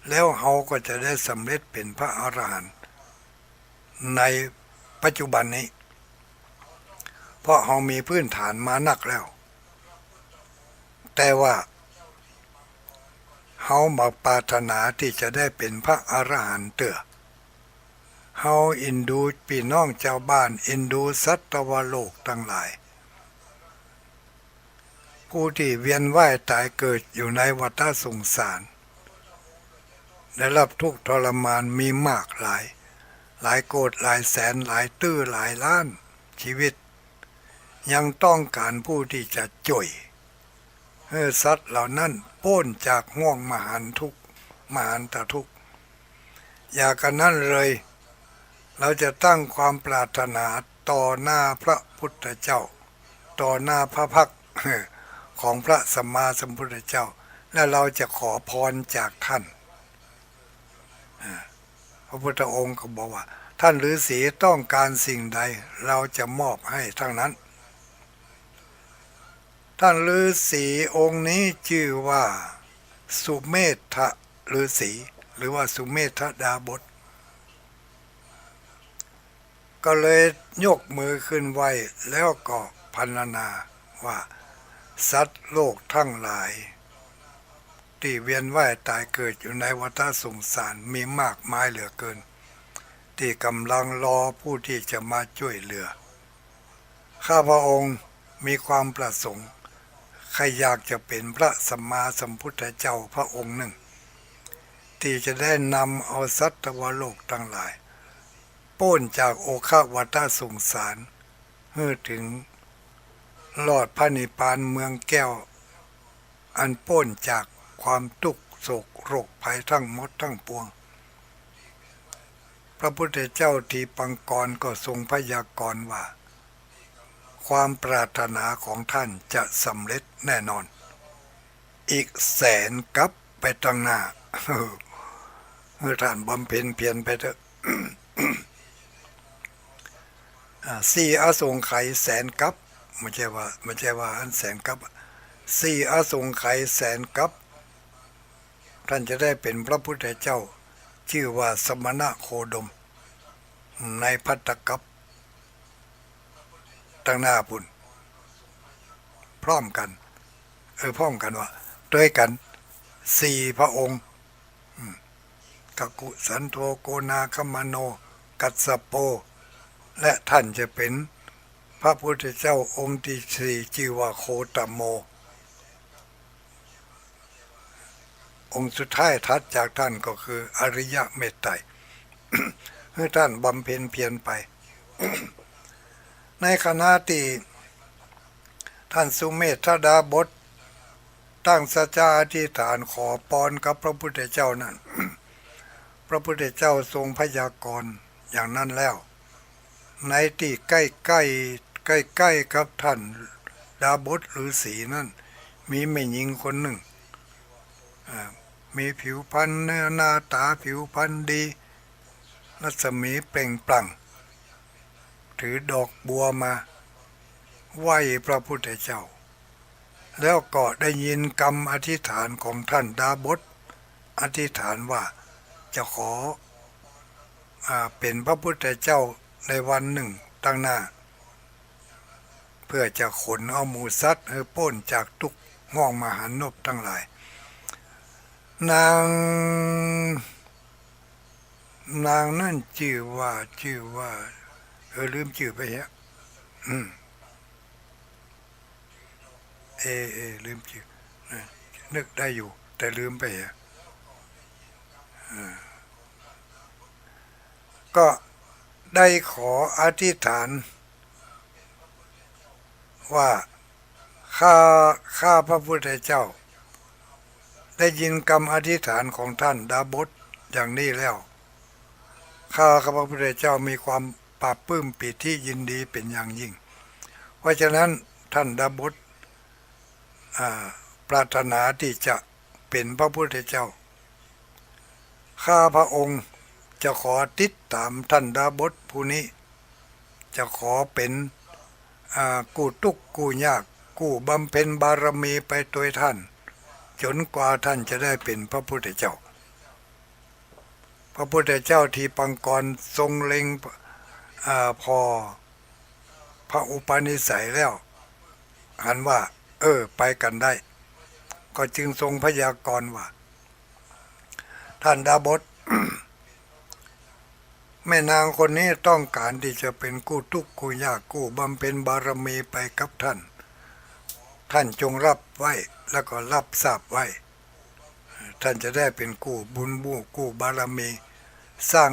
S1: แล้วเราก็จะได้สำเร็จเป็นพระอรหันต์ในปัจจุบันนี้เพราะเรามีพื้นฐานมานักแล้วแต่ว่าเรามาปรารถนาที่จะได้เป็นพระอรหันต์เตอเฮาอินดูพี่น้องชาวบ้านอินดูสัตวโลกทั้งหลายผู้ที่เวียนว่ายตายเกิดอยู่ในวัฏสงสารได้รับทุกข์ทรมานมีมากหลายโกฏหลายแสนหลายตื้อหลายล้านชีวิตยังต้องการผู้ที่จะช่วยให้สัตว์เหล่านั้นพ้นจากง่วงมหันทุกข์มหันตทุกข์อย่ากันนั้นเลยเราจะตั้งความปรารถนาต่อหน้าพระพุทธเจ้าต่อหน้าพระพักตร์ของพระสัมมาสัมพุทธเจ้าและเราจะขอพรจากท่านพระพุทธองค์ก็บอกว่าท่านฤาษีต้องการสิ่งใดเราจะมอบให้ทั้งนั้นท่านฤาษีองค์นี้ชื่อว่าสุเมธฤาษีหรือว่าสุเมธดาบสก็เลยยกมือขึ้นไหวแล้วก็พรรณนาว่าสัตว์โลกทั้งหลายที่เวียนว่ายตายเกิดอยู่ในวัฏสงสารมีมากมายเหลือเกินที่กำลังรอผู้ที่จะมาช่วยเหลือข้าพระองค์มีความประสงค์ใครอยากจะเป็นพระสัมมาสัมพุทธเจ้าพระองค์หนึ่งที่จะได้นำเอาสัตวโลกทั้งหลายพ้นจากโอฆวัฏสงสารให้ถึงหลอดพระนิพพานเมืองแก้วอันพ้นจากความทุกข์โศกโรคภัยทั้งหมดทั้งปวงพระพุทธเจ้าทีปังกรก็ทรงพยากรณ์ว่าความปรารถนาของท่านจะสำเร็จแน่นอนอีกแสนกับไปตั้งหน้าเมื่อท่านบำเพ็ญเพียรไปเถอะสี่อสงไขยแสนกับไม่ใช่ว่าอันแสนกับสี่อสงไขยแสนกับท่านจะได้เป็นพระพุทธเจ้าชื่อว่าสมณะโคดมในภัตตกัปตั้งหน้าพุ่นพร้อมกันว่าด้วยกันสี่พระองค์กักุสันโธโกนาคมโนกัสสปโปและท่านจะเป็นพระพุทธเจ้าองค์ที่สี่ชื่อว่าโคตโมองค์สุดท้ายทัดจากท่านก็คืออริยเมตไตรให้ท่านบำเพ็ญเพียรไป ในขณะที่ท่านสุเมธดาบสตั้งสัจจะอธิษฐานขอพรกับพระพุทธเจ้านั้น พระพุทธเจ้าทรงพยากรณ์อย่างนั้นแล้วในที่ใกล้กับท่านดาบสฤาษีนั้นมีแม่หญิงคนหนึ่งมีผิวพรรณเนื้อหน้าตาผิวพรรณดีรัศมีเปล่งปลั่งถือดอกบัวมาไหว้พระพุทธเจ้าแล้วก็ได้ยินคำอธิษฐานของท่านดาบสอธิษฐานว่าจะขอเป็นพระพุทธเจ้าในวันหนึ่งตั้งหน้าเพื่อจะขนเอาหมูสัตว์ให้พ้นจากทุกข์ง่วงมหันต์ทั้งหลายนางนั่นชื่อว่าลืมชื่อไปฮะลืมชื่อนึกได้อยู่แต่ลืมไปฮะก็ ได้ขออธิษฐานว่าข้าพระพุทธเจ้าได้ยินคำอธิษฐานของท่านดาบสอย่างนี้แล้วข้าพระพุทธเจ้ามีความปลาบปลื้มปิติยินดีเป็นอย่างยิ่งเพราะฉะนั้นท่านดาบสปรารถนาที่จะเป็นพระพุทธเจ้าข้าพระองค์จะขอติดตามท่านดาบสผู้นี้จะขอเป็นกู้ทุกข์กู้ยากกู้บำเพ็ญบารมีไปโดยท่านจนกว่าท่านจะได้เป็นพระพุทธเจ้าพระพุทธเจ้าที่ปังกรทรงเล็งพอพระอุปนิสัยแล้วหันว่าไปกันได้ก็จึงทรงพยากรณ์ว่าท่านดาบส แม่นางคนนี้ต้องการที่จะเป็นกู้ทุกข์กู้ยากกู้บำเพ็ญบารมีไปกับท่านท่านจงรับไว้แล้วก็รับทราบไว้ท่านจะได้เป็นกู้บุญกู้บารมีสร้าง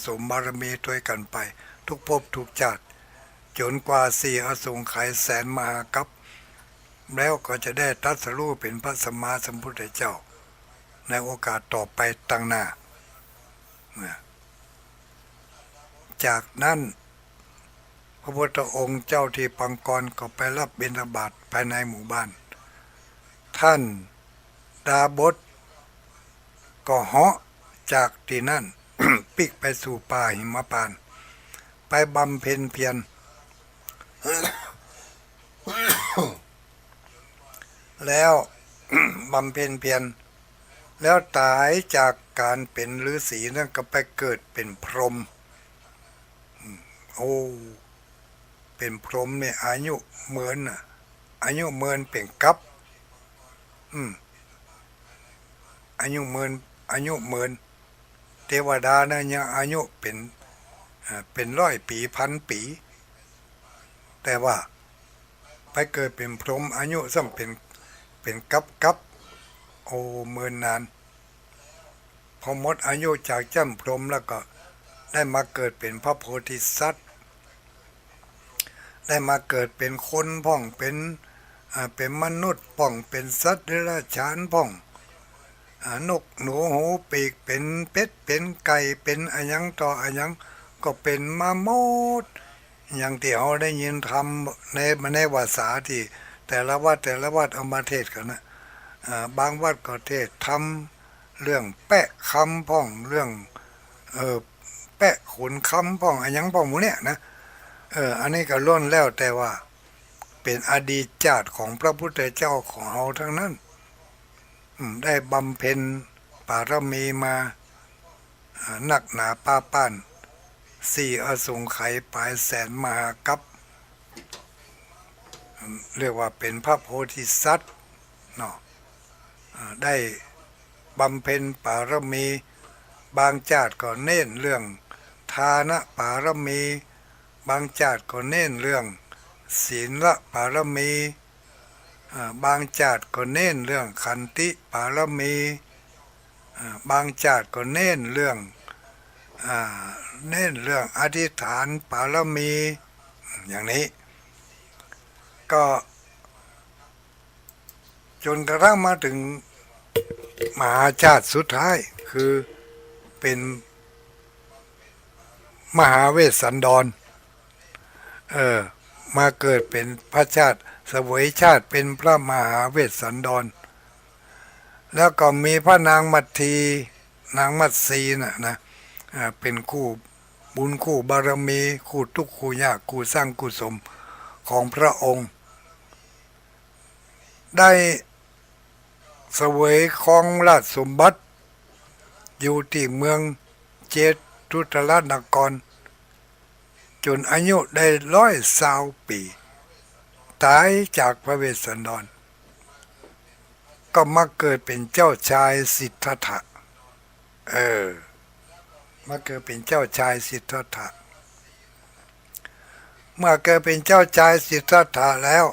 S1: สมบารมีด้วยกันไปทุกภพทุกชาติจนกว่าสี่อสงไขยแสนมหากัปแล้วก็จะได้ตรัสรู้เป็นพระสัมมาสัมพุทธเจ้าในโอกาสต่อไปตั้งหน้าจากนั้นพระพุทธองค์เจ้าที่ปังกรก็ไปรับบิณฑบาตภายในหมู่บ้านท่านดาบสก็เหาะจากที่นั่น ปิกไปสู่ป่าหิมพานต์ไปบำเพ็ญเพียร แล้ว บำเพ็ญเพียรแล้วตายจากการเป็นฤาษีนั่นก็ไปเกิดเป็นพรหมเป็นพรหมเนี่ยอายุเหมือนอายุเหมือนเป็นกัปอายุเหมือนเทวดาเนี่ยยังอายุเป็นร้อยปีพันปีแต่ว่าไปเกิดเป็นพรหมอายุซ้ำเป็นกัปเหมือนนานพอหมดอายุจากจ้ำพรหมแล้วก็ได้มาเกิดเป็นพระโพธิสัตว์ได้มาเกิดเป็นคนพ่องเป็นมนุษย์พ่องเป็นสัตว์เดรัจฉานพ่องนกหนูหูปีกเป็นเป็ดเป็นไก่เป็นอะยังต่ออะยังก็เป็นมาหมดอย่างที่เราได้ยินทำในภาษาที่แต่ละวัดเอามาเทศกันนะบางวัดก็เทศทำเรื่องแปะคำพ่องเรื่องแปะขุนคำพ่องอะยังพ่องหมูเนี่ยนะอันนี้ก็ล้วนแล้วแต่ว่าเป็นอดีตชาติของพระพุทธเจ้าของเราทั้งนั้นได้บำเพ็ญบารมีมาหนักหนาป้าป้านสี่อสงไขยปลายแสนมหากัปเรียกว่าเป็นพระโพธิสัตว์เนาะได้บำเพ็ญบารมีบางชาติก็เน้นเรื่องทานบารมีบางชาติก็เน้นเรื่องศีลบารมีบางชาติก็เน้นเรื่องขันติบารมีบางชาติก็เน้นเรื่องอธิษฐานบารมีอย่างนี้ก็จนกระทั่งมาถึงมหาชาติสุดท้ายคือเป็นมหาเวสสันดรมาเกิดเป็นพระชาติเสวยชาติเป็นพระมหาเวสสันดรแล้วก็มีพระนางมัททีนางมัตสีนะเป็นคู่บุญคู่บารมีคู่ทุกข์คู่ยากคู่สร้างคู่สมของพระองค์ได้เสวยครองราชสมบัติอยู่ที่เมืองเจตุตรนครจนอายุได้120 ปีตายจากพระเวสสันดรก็มาเกิดเป็นเจ้าชายสิทธัตถะมาเกิดเป็นเจ้าชายสิทธัตถะเมื่อเกิดเป็นเจ้าชายสิทธัตถะแล้ว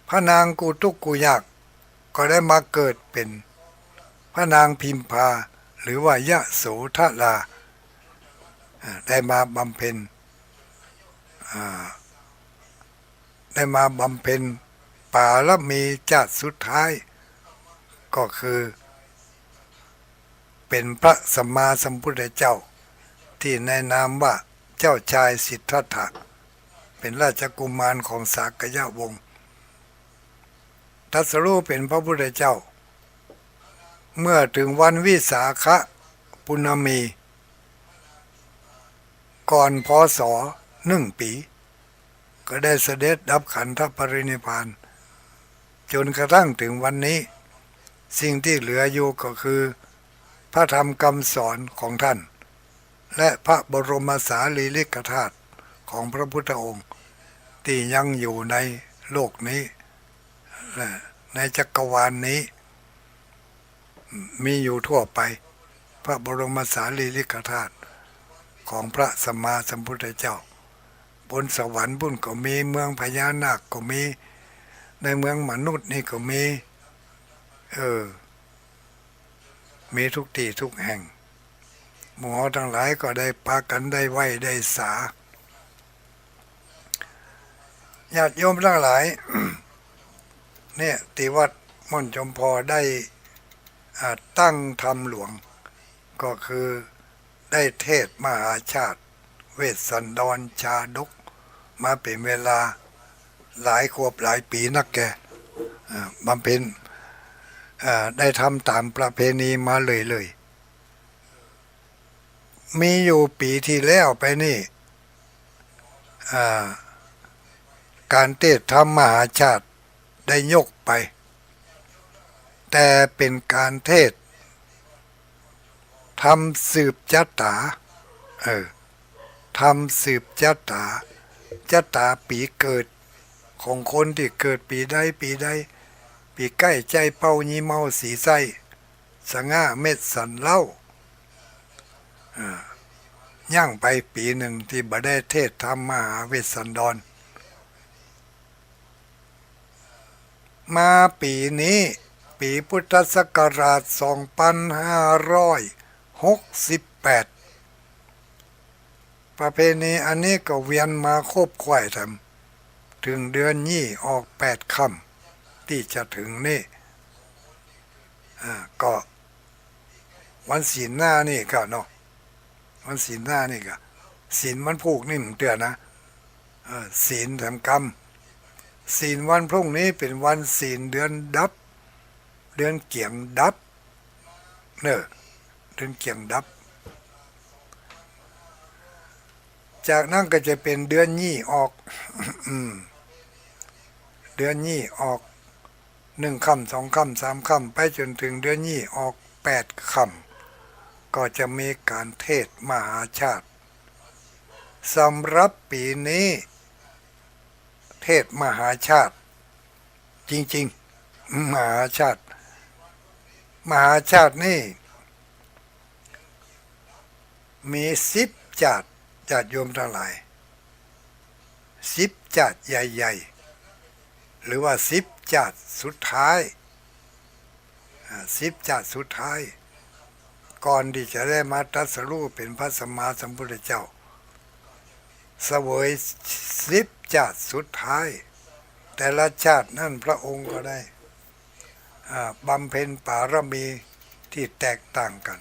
S1: พระนางกูทุกข์กูยากก็ได้มาเกิดเป็นพระนางพิมพา หรือว่ายะโสธราได้มาบำเพ็ญได้มาบำเพ็ญปารมีชาติสุดท้ายก็คือเป็นพระสัมมาสัมพุทธเจ้าที่ในนามว่าเจ้าชายสิทธัตถะเป็นราชกุมารของสากยวงศ์ตรัสรู้เป็นพระพุทธเจ้าเมื่อถึงวันวิสาขปุณมี ก่อนพศ1 ปี ก็ได้เสด็จดับขันธปรินิพพานจนกระทั่งถึงวันนี้สิ่งที่เหลืออยู่ก็คือพระธรรมคำสอนของท่านและพระบรมสารีริกธาตุของพระพุทธองค์ที่ยังอยู่ในโลกนี้และในจักรวาลนี้มีอยู่ทั่วไปพระบรมสารีริกธาตุของพระสัมมาสัมพุทธเจ้าบนสวรรค์บุญก็มีเมืองพญานาคก็มีในเมืองมนุษย์นี่ก็มีมีทุกที่ทุกแห่งหมู่ทั้งหลายก็ได้ปากันได้ไหวได้สาญาติโยมทั้งหลาย เนี่ยที่วัดม่อนจมพอได้ตั้งธรรมหลวงก็คือได้เทศมหาชาติเวสสันดรชาดกมาเป็นเวลาหลายขวบหลายปีนักแกบำเพ็ญได้ทำตามประเพณีมาเลยมีอยู่ปีที่แล้วไปนี่การเทศธรรมมหาชาติได้ยกไปแต่เป็นการเทศทำสืบชะตาทำสืบชะตาปีเกิดของคนที่เกิดปีใดปีใกล้ใจเป้ายีเมาสีไส้สง่าเม็ดสันเล่าย่างไปปีหนึ่งที่บ่ได้เทศธรรมมหาเวสสันดรมาปีนี้ปีพุทธศักราช2568ประเพณีอันนี้ก็เวียนมาครบค่อยทำถึงเดือนยี่ออก8 ค่ำที่จะถึงนี่ก็วันศีลหน้านี่ก็เนาะวันศีลหน้านี่ก็ศีลมันผูกนี่มึงเตือนนะศีลทำกรรมศีลวันพรุ่งนี้เป็นวันศีลเดือนดับเดือนเกี่ยงดับเดือนเกี่ยงดับจากนั้นก็จะเป็นเดือนยี่ออก เดือนยี่ออก1 ค่ำ2 ค่ำ3 ค่ำไปจนถึงเดือนยี่ออก8 ค่ำก็จะมีการเทศมหาชาติสำหรับปีนี้เทศมหาชาติจริงๆมหาชาตินี่มี10 ชาติญาติโยมทั้งหลาย10 ชาติใหญ่ๆหรือว่า10 ชาติสุดท้าย10 ชาติสุดท้ายก่อนที่จะได้มาตรัสรู้เป็นพระสัมมาสัมพุทธเจ้าเสวย10 ชาติสุดท้ายแต่ละชาตินั่นพระองค์ก็ได้บำเพ็ญปารมีที่แตกต่างกัน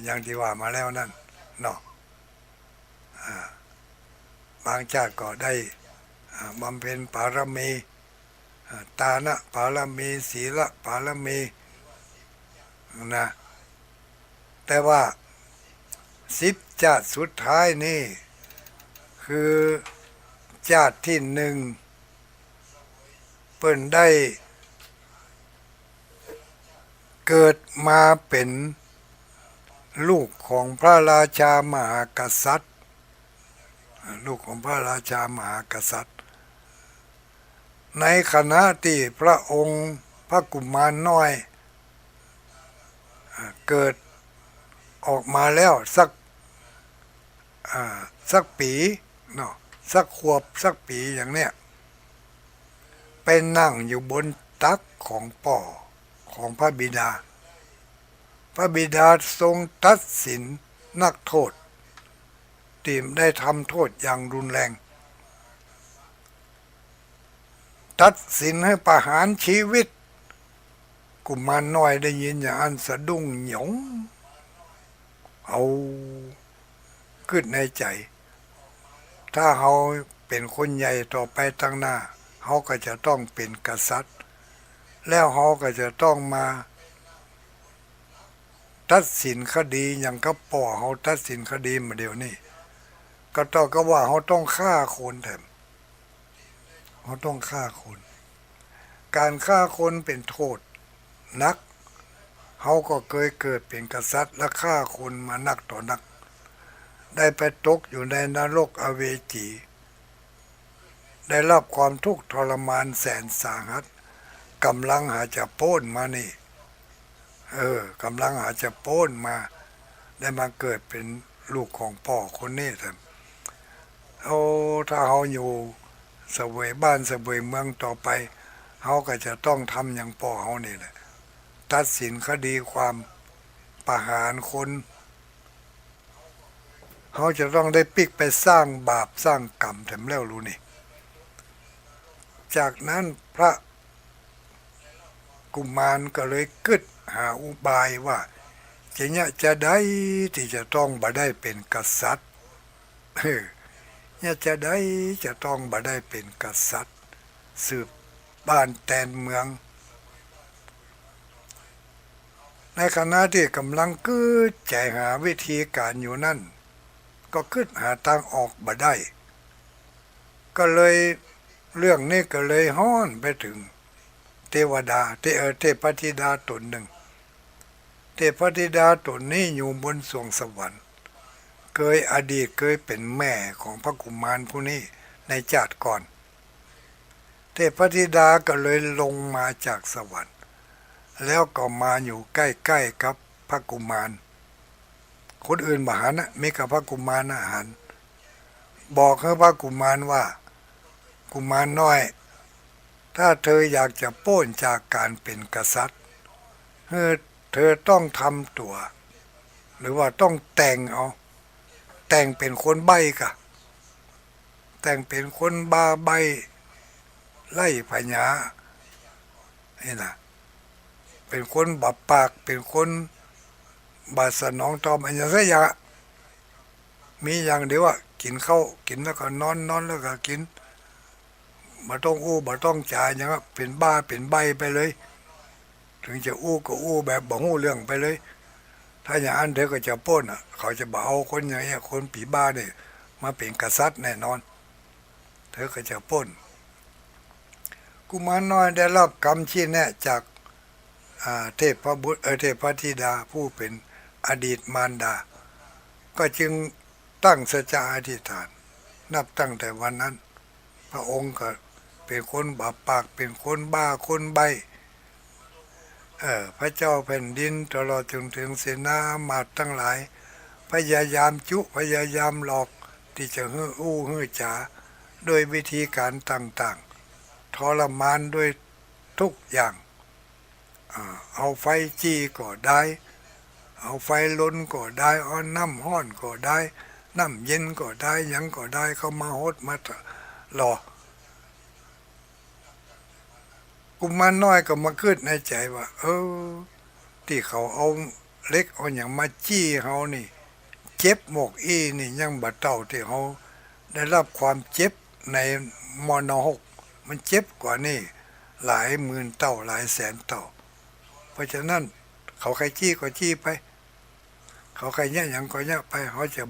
S1: อย่างที่ว่ามาแล้วนั่นเนาะบางชาติก็ได้บำเพ็ญปารมีตานะปารมีศีลปารมีนะแต่ว่า10 ชาติสุดท้ายนี่คือชาติที่1เปิ้นได้เกิดมาเป็นลูกของพระราชามหากษัตริย์ลูกของพระราชามหากษัตริย์ในขณะที่พระองค์พระกุมารน้อยเกิดออกมาแล้วสักปีเนาะสักขวบสักปีอย่างเนี้ยเป็นนั่งอยู่บนตักของพ่อของพระบิดาพ ระบิดาทรงตัดสินนักโทษที่ได้ทำโทษอย่างรุนแรงตัดสินให้ประหารชีวิตกุมารน้อยได้ยินอย่างนั้นสะดุ้งหยงเอาขึ้นในใจถ้าเขาเป็นคนใหญ่ต่อไปตั้งหน้าเขาก็จะต้องเป็นกษัตริย์แล้วเขาก็จะต้องมาตัดสินคดีอย่างกับป่อเขาตัดสินคดีมาเดี๋ยวนี้ก็ต้องก็ว่าเขาต้องฆ่าคนแถมเขาต้องฆ่าคนการฆ่าคนเป็นโทษนักเขาก็เคยเกิดเป็นกษัตริย์และฆ่าคนมานักต่อนักได้ไปตกอยู่ในนรกอเวจีได้รับความทุกข์ทรมานแสนสาหัสกำลังหาจะโป้นมานี่กำลังหาจะโป้นมาได้มาเกิดเป็นลูกของพ่อคนนี้ท่านถ้าเขาอยู่เสวยบ้านเสวยเมืองต่อไปเขาก็จะต้องทำอย่างพ่อเขานี่แหละตัดสินคดีความประหารคนเขาจะต้องได้ปิกไปสร้างบาปสร้างกรรมแถมแล้วรู้นี่จากนั้นพระกุมารก็เลยกึดหาอุบายว่าจะได้ที่จะต้องบ่ได้เป็นกษัตริย์จะได้จะต้องบ่ได้เป็นกษัตริย์สืบบ้านแตนเมืองในขณะที่กำลังกึดใจหาวิธีการอยู่นั่นก็กึดหาทางออกบ่ได้ก็เลยเรื่องนี้ก็เลยฮ้อนไปถึงเทวดาเทพธิดาตนหนึ่งเทพธิดาตนนี้อยู่บนสวงสวรรค์อดีตเคยเป็นแม่ของพระกุมารผู้นี้ในชาติก่อนเทพธิดาก็เลยลงมาจากสวรรค์แล้วก็มาอยู่ใกล้ๆกับพระกุมารคนอื่นบ่หันนะมีกับพระกุมารอาหารบอกให้พระกุมารว่ากุมารน้อยถ้าเธออยากจะโป้นจากการเป็นกษัตริย์เธอต้องทำตัวหรือว่าต้องแต่งเป็นคนใบ้กะแต่งเป็นคนบาใบไล่พญานี่นะเป็นคนบับปากเป็นคนบาสนองตอมอันอย่างสักอย่างมีอย่างเดียวว่ากินข้าวกินแล้วก็นอนแล้วก็กินบ่ต้องบ่ต้องจ่ายอย่างเป็นบ้าเป็นใบไปเลยถึงจะก็แบบบ่ฮู้เรื่องไปเลยถ้าอย่างนั้นเธอก็จะป้นเขาจะบ่เอาคนอย่างนี้คนผีบ้าเนี่ยมาเป็นกษัตริย์แน่นอนเธอก็จะป้นกุมารน้อยได้รับกรรมชี้แนะจากเทพบุตรเทพธิดาผู้เป็นอดีตมารดาก็จึงตั้งสัจจะอธิษฐานนับตั้งแต่วันนั้นพระองค์ก็เป็นคนบาปากเป็นคนบ้าคนใบพระเจ้าแผ่นดินตลอดจนถึงเสนามาตรทั้งหลายพยายามพยายามหลอกที่จะฮือจ๋าโดยวิธีการต่างๆทรมานด้วยทุกอย่างเอาไฟจี้ก็ได้เอาไฟล้นก็ได้เอาน้ำห้อนก็ได้น้ำเย็นก็ได้ยังก็ได้เขามาหดมาหลอกกุมารน้อยก็มาคิดในใจว่าที่เขาเอาเล็กเอาอย่างมาจี้เขานี่เจ็บหมกนี่ยังบาดเต้าที่เขาได้รับความเจ็บในมน.6มันเจ็บกว่านี่หลายหมื่นเต้าหลายแสนเต้าเพราะฉะนั้นเขาใครจี้ก็จี้ไปเขาใครเนี่ยอย่างก็เนี่ยไปเขาจะ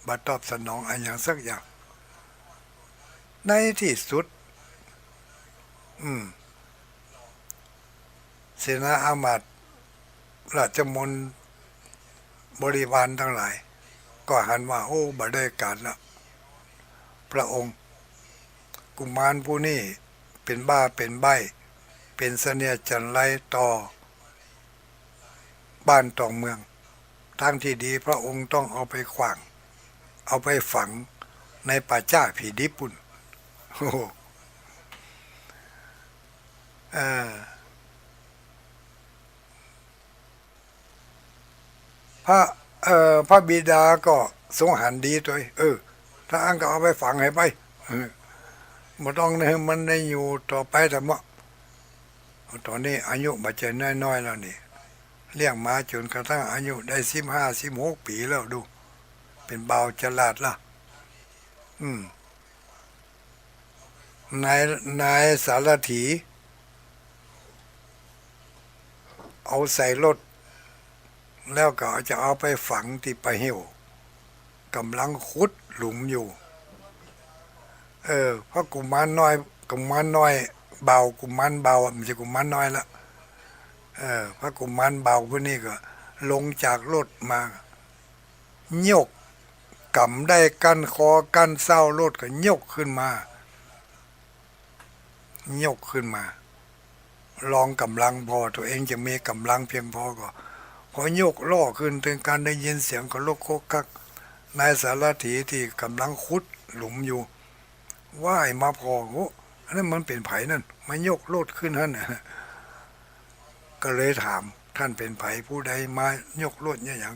S1: บาตอบสนองอะไรอย่างสักอย่างในที่สุดเสนาอามาตย์ราชมนบริวารทั้งหลายก็หันว่าบ่ได้การละพระองค์กุมารผู้นี้เป็นบ้าเป็นใบเป็นเสนียดจันไรต่อบ้านต่อเมืองทางที่ดีพระองค์ต้องเอาไปขวางเอาไปฝังในป่าจ้าผีดิปุ่น พระพระบิดาก็ทรงหันดีตัวถ้าอังก็เอาไปฝังให้ไปบ่ต้องเนี่ยมันได้อยู่ต่อไปแต่ว่าตอนนี้อายุบาดเจ็บน้อยๆแล้วนี่เลี้ยงมาจนกระทั่งอายุได้15-16 ปีแล้วดูเป็นเบาฉลาดละนายสารถีเอาใส่รถแล้วก็จะเอาไปฝังที่ปะเหี่ยวกำลังขุดหลุมอยู่เพราะกุมารน้อยเบากุมารเบาไม่ใช่กุมารน้อยละพระกุมารเบาพวกนี้ก็ลงจากรถมายกกำได้กันคอกันเศร้ารถก็ยกขึ้นมาลองกำลังพอตัวเองจะมีกำลังเพียงพอก็พอยกล่อขึ้นถึงการได้ยินเสียงก็ลกโคกคักนายสารถีที่กำลังขุดหลุมอยู่ว่ายมาพอโอ้อันนั้นมันเป็นไผ่นั่นมายกรถขึ้นท่านก็เลยถามท่านเป็นไผ่ผู้ใดมายกรถเนี่ยอย่าง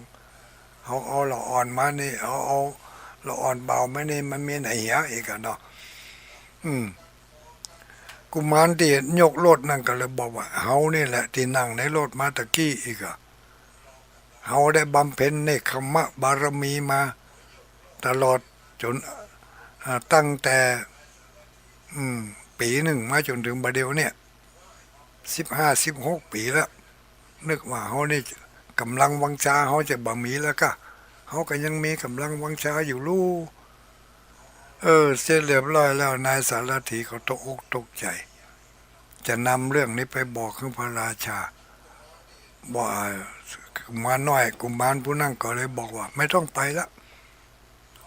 S1: เอาละอ่อนมานี่เอาละอ่อนเบาไม่นี่มันมีไหนเหี้ยอีกอะเนาะกุมารที่ยกรถนั่นก็เลยบอกว่าเฮานี่แหละที่นั่งในรถมาตะกี้อีกอะเฮาได้บำเพ็ญเนกขมะบารมีมาตลอดจนตั้งแต่ปีหนึ่งมาจนถึงบัดเดี๋ยวเนี่ย15-16 ปีแล้วนึกว่าเฮานี่กำลังวังชาเฮาจะบ่มีแล้วก็เฮาก็ยังมีกำลังวังชาอยู่ลูเสร็จเรียบร้อยแล้วนายสารถีเขาตกอกตกใจจะนำเรื่องนี้ไปบอกขึ้นพระราชาบอกกุมารน้อยกุมารผู้นั่งก็เลยบอกว่าไม่ต้องไปละ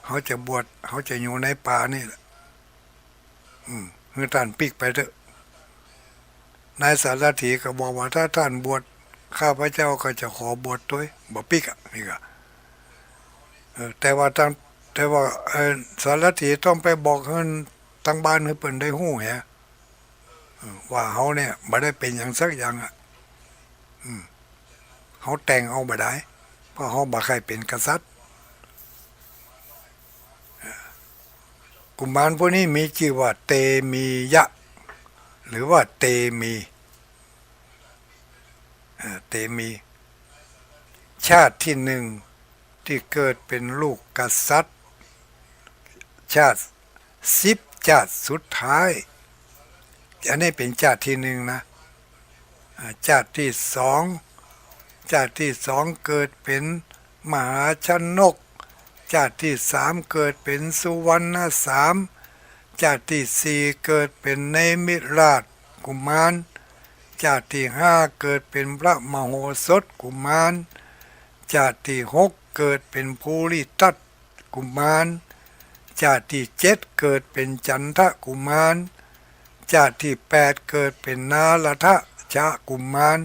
S1: เขาจะบวชเขาจะอยู่ในป่านี่แหละคือท่านปิกไปเถอะนายสารถีก็บอกว่าถ้าท่านบวชข้าพเจ้าก็จะขอบวชด้วยบ่ปิกนี่ก็แต่ว่าสารถีต้องไปบอกให้ทั้งบ้านให้เปิ่นได้หู้แฮะว่าเขาเนี่ยไม่ได้เป็นอย่างสักอย่างเขาแต่งเอาบ่ได้เพราะเขาบ่เคยเป็นกษัตริย์กุมารพวกนี้มีชื่อว่าเตมียะหรือว่าเตมีชาติที่หนึ่งที่เกิดเป็นลูกกษัตริย์ชาติ10 ชาติสุดท้ายอันนี้เป็นชาติที่หนึ่งนะชาติที่สองเกิดเป็นมหาชนกชาติที่3เกิดเป็นสุวรรณสามชาติที่4เกิดเป็นเนมิราชกุมารชาติที่5เกิดเป็นพระมโหสถกุมารชาติที่6เกิดเป็นภูริทัตกุมารชาติที่7เกิดเป็นจันทกุมารชาติที่8เกิดเป็นนาลทะชะกุมาร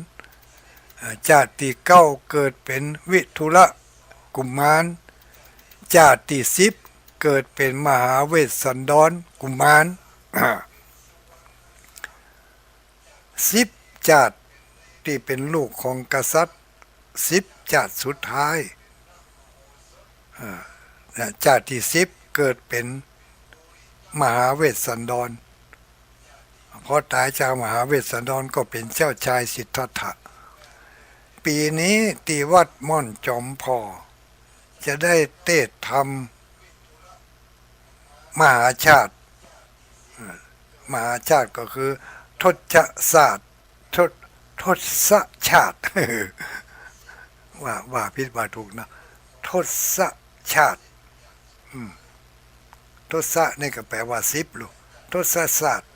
S1: ชาติที่9เกิดเป็นวิทุระกุมารชาติที่10เกิดเป็นมหาเวสสันดรกุมาร10 ชาติที่เป็นลูกของกษัตริย์10 ชาติสุดท้ายชาติที่10เกิดเป็นมหาเวสสันดรพอตายจากมหาเวสสันดรก็เป็นเจ้าชายสิทธัตถะปีนี้ที่วัดม่อนจอมพอจะได้เทศธรรมมหาชาติก็คือทศศาสตร์ทศชาติว่าพิดว่าถูกนะทศชาติทศนี่ก็แปลว่า10ลูกทศศาสตร์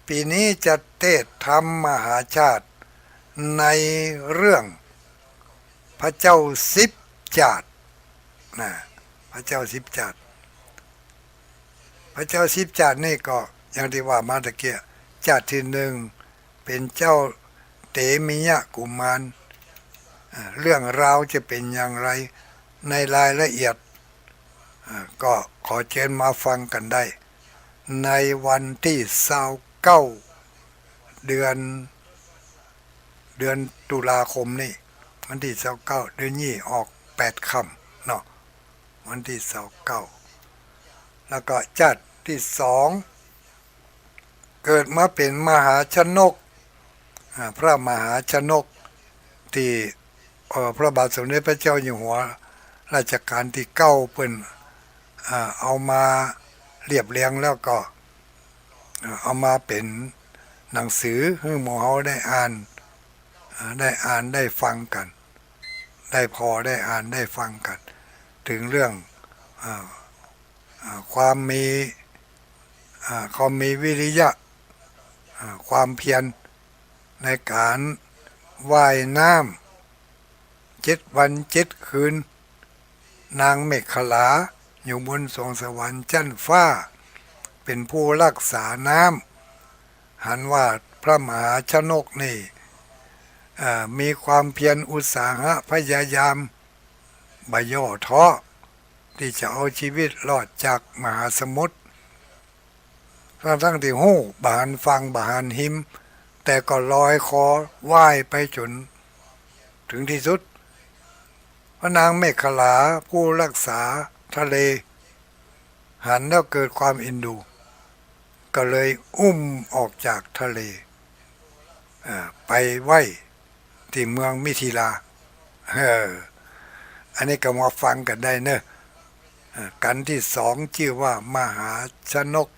S1: ปีนี้จะเทศธรรมมหาชาติในเรื่องพระเจ้า10 ชาติพระเจ้า10 ชาติพระเจ้า10 ชาตินี่ก็อย่างที่ว่ามาตะเกียชาติที่หนึ่งเป็นเจ้าเตมิยะกุมารเรื่องราวจะเป็นอย่างไรในรายละเอียดก็ขอเชิญมาฟังกันได้ในวันที่29เดือนตุลาคมนี่วันที่29เดือนนี้ออก 8 ค่ำเนาะวันที่29แล้วก็ชาติที่2เกิดมาเป็นมหาชนกพระมหาชนกที่พระบาทสมเด็จพระเจ้าอยู่หัวรัชกาลที่9เพิ่นเอามาเรียบเรียงแล้วก็เอามาเป็นหนังสือให้หมู่เฮาได้อ่านได้ฟังกันได้พอได้อ่านได้ฟังกันถึงเรื่องความมีวิริยะความเพียรในการว่ายน้ำ7 วัน 7 คืนนางเมขลาอยู่บนสวงสวรรค์ชั้นฟ้าเป็นผู้รักษาน้ำหันว่าพระมหาชนกนี่มีความเพียรอุตสาหะพยายามบ่ย่อท้อที่จะเอาชีวิตรอดจากมหาสมุทรทั้งที่หู้บาหันฟังบาหันหิมแต่ก็ลอยคอว่ายไปจนถึงที่สุดพระนางเมขลาผู้รักษาทะเลหันแล้วเกิดความเอ็นดูก็เลยอุ้มออกจากทะเลไปไว้ที่เมืองมิถิลาอันนี้ก็มาฟังกันได้เนอะกันที่2ชื่อว่ามหาชนก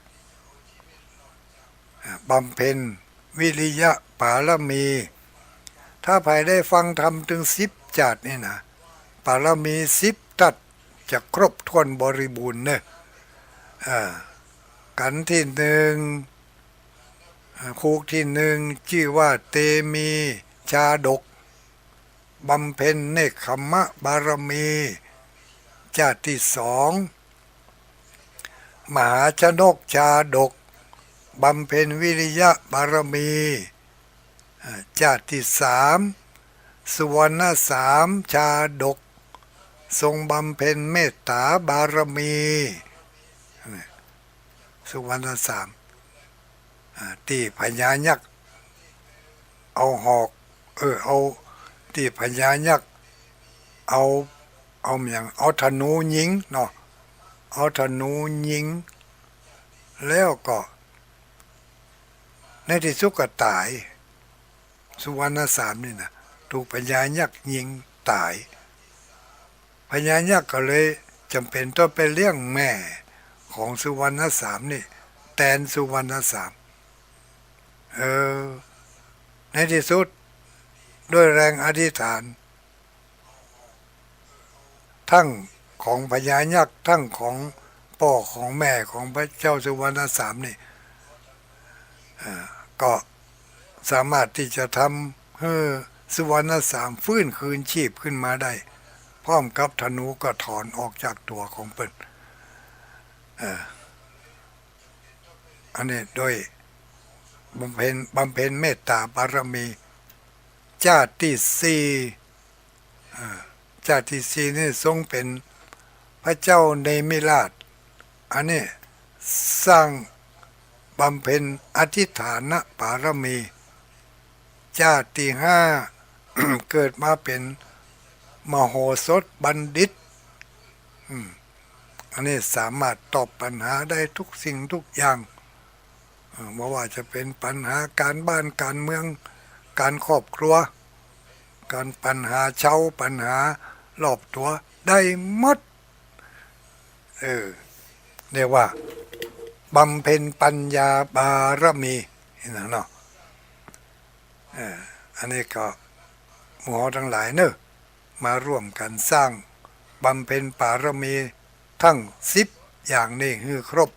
S1: บำเพ็ญวิริยะปารมีถ้าใครได้ฟังธรรมถึง10 จาดนี่นะปารมี10 ทัศจะครบถ้วนบริบูรณ์เนอะกันที่คูกที่ชื่อว่าเตมีชาดกบำเพ็ญเนกขมะบารมีชาติที่2มหาชนกชาดกบำเพ็ญวิริยะบารมีชาติที่3สุวรรณชาดกทรงบำเพ็ญเมตตาบารมีสุวรรณที่พญายักษ์เอาหอกเอาที่พญายักษ์เอาอย่างเอาธนูยิงเนาะเอาธนูยิงแล้วก็ในที่สุดก็ตายสุวรรณนี่นะถูกพญายักษ์ยิงตายพญายักษ์ก็เลยจำเป็นต้องไปเลี้ยงแม่ของสุวรรณนี่แตนสุวรรณในที่สุดด้วยแรงอธิษฐานทั้งของพญายักษ์ทั้งของพ่อของแม่ของพระเจ้าสุวรรณนี่ก็สามารถที่จะทำให้สุวรรณฟื้นคืนชีพขึ้นมาได้พร้อมกับธนูก็ถอนออกจากตัวของเปิ้นอันนี้โดยบำเพ็ญเมตตาบารมีชาติที่4นี่ทรงเป็นพระเจ้าเนมิราชอันนี้สร้างบำเพ็ญอธิษฐานบารมีชาติที่5 เกิดมาเป็นมโหสถบัณฑิตอันนี้สามารถตอบปัญหาได้ทุกสิ่งทุกอย่างไม่ว่าจะเป็นปัญหาการบ้านการเมืองการครอบครัวการปัญหาเช่าปัญหารอบตัวได้หมดเรียกว่าบำเพ็ญปัญญาบารมีนะเนาะอันนี้ก็หมู่ทั้งหลายเนอะมาร่วมกันสร้างบำเพ็ญบารมีทั้ง10 อย่างนี้ให้ครบ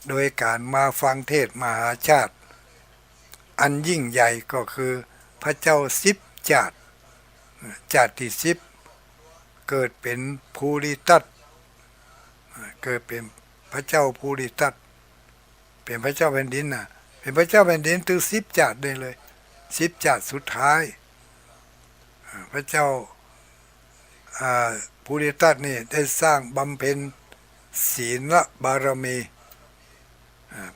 S1: โดยการมาฟังเทศมหาชาติอันยิ่งใหญ่ก็คือพระเจ้า10 จาดชาติที่10เกิดเป็นภูริทัตเกิดเป็นพระเจ้าภูริทัตเป็นพระเจ้าแผ่นดินน่ะเป็นพระเจ้าแผ่นดินถึง10 จาดได้เลย10 จาดสุดท้ายพระเจ้าภูริทัตนี่ได้สร้างบำเพ็ญศีลบารมี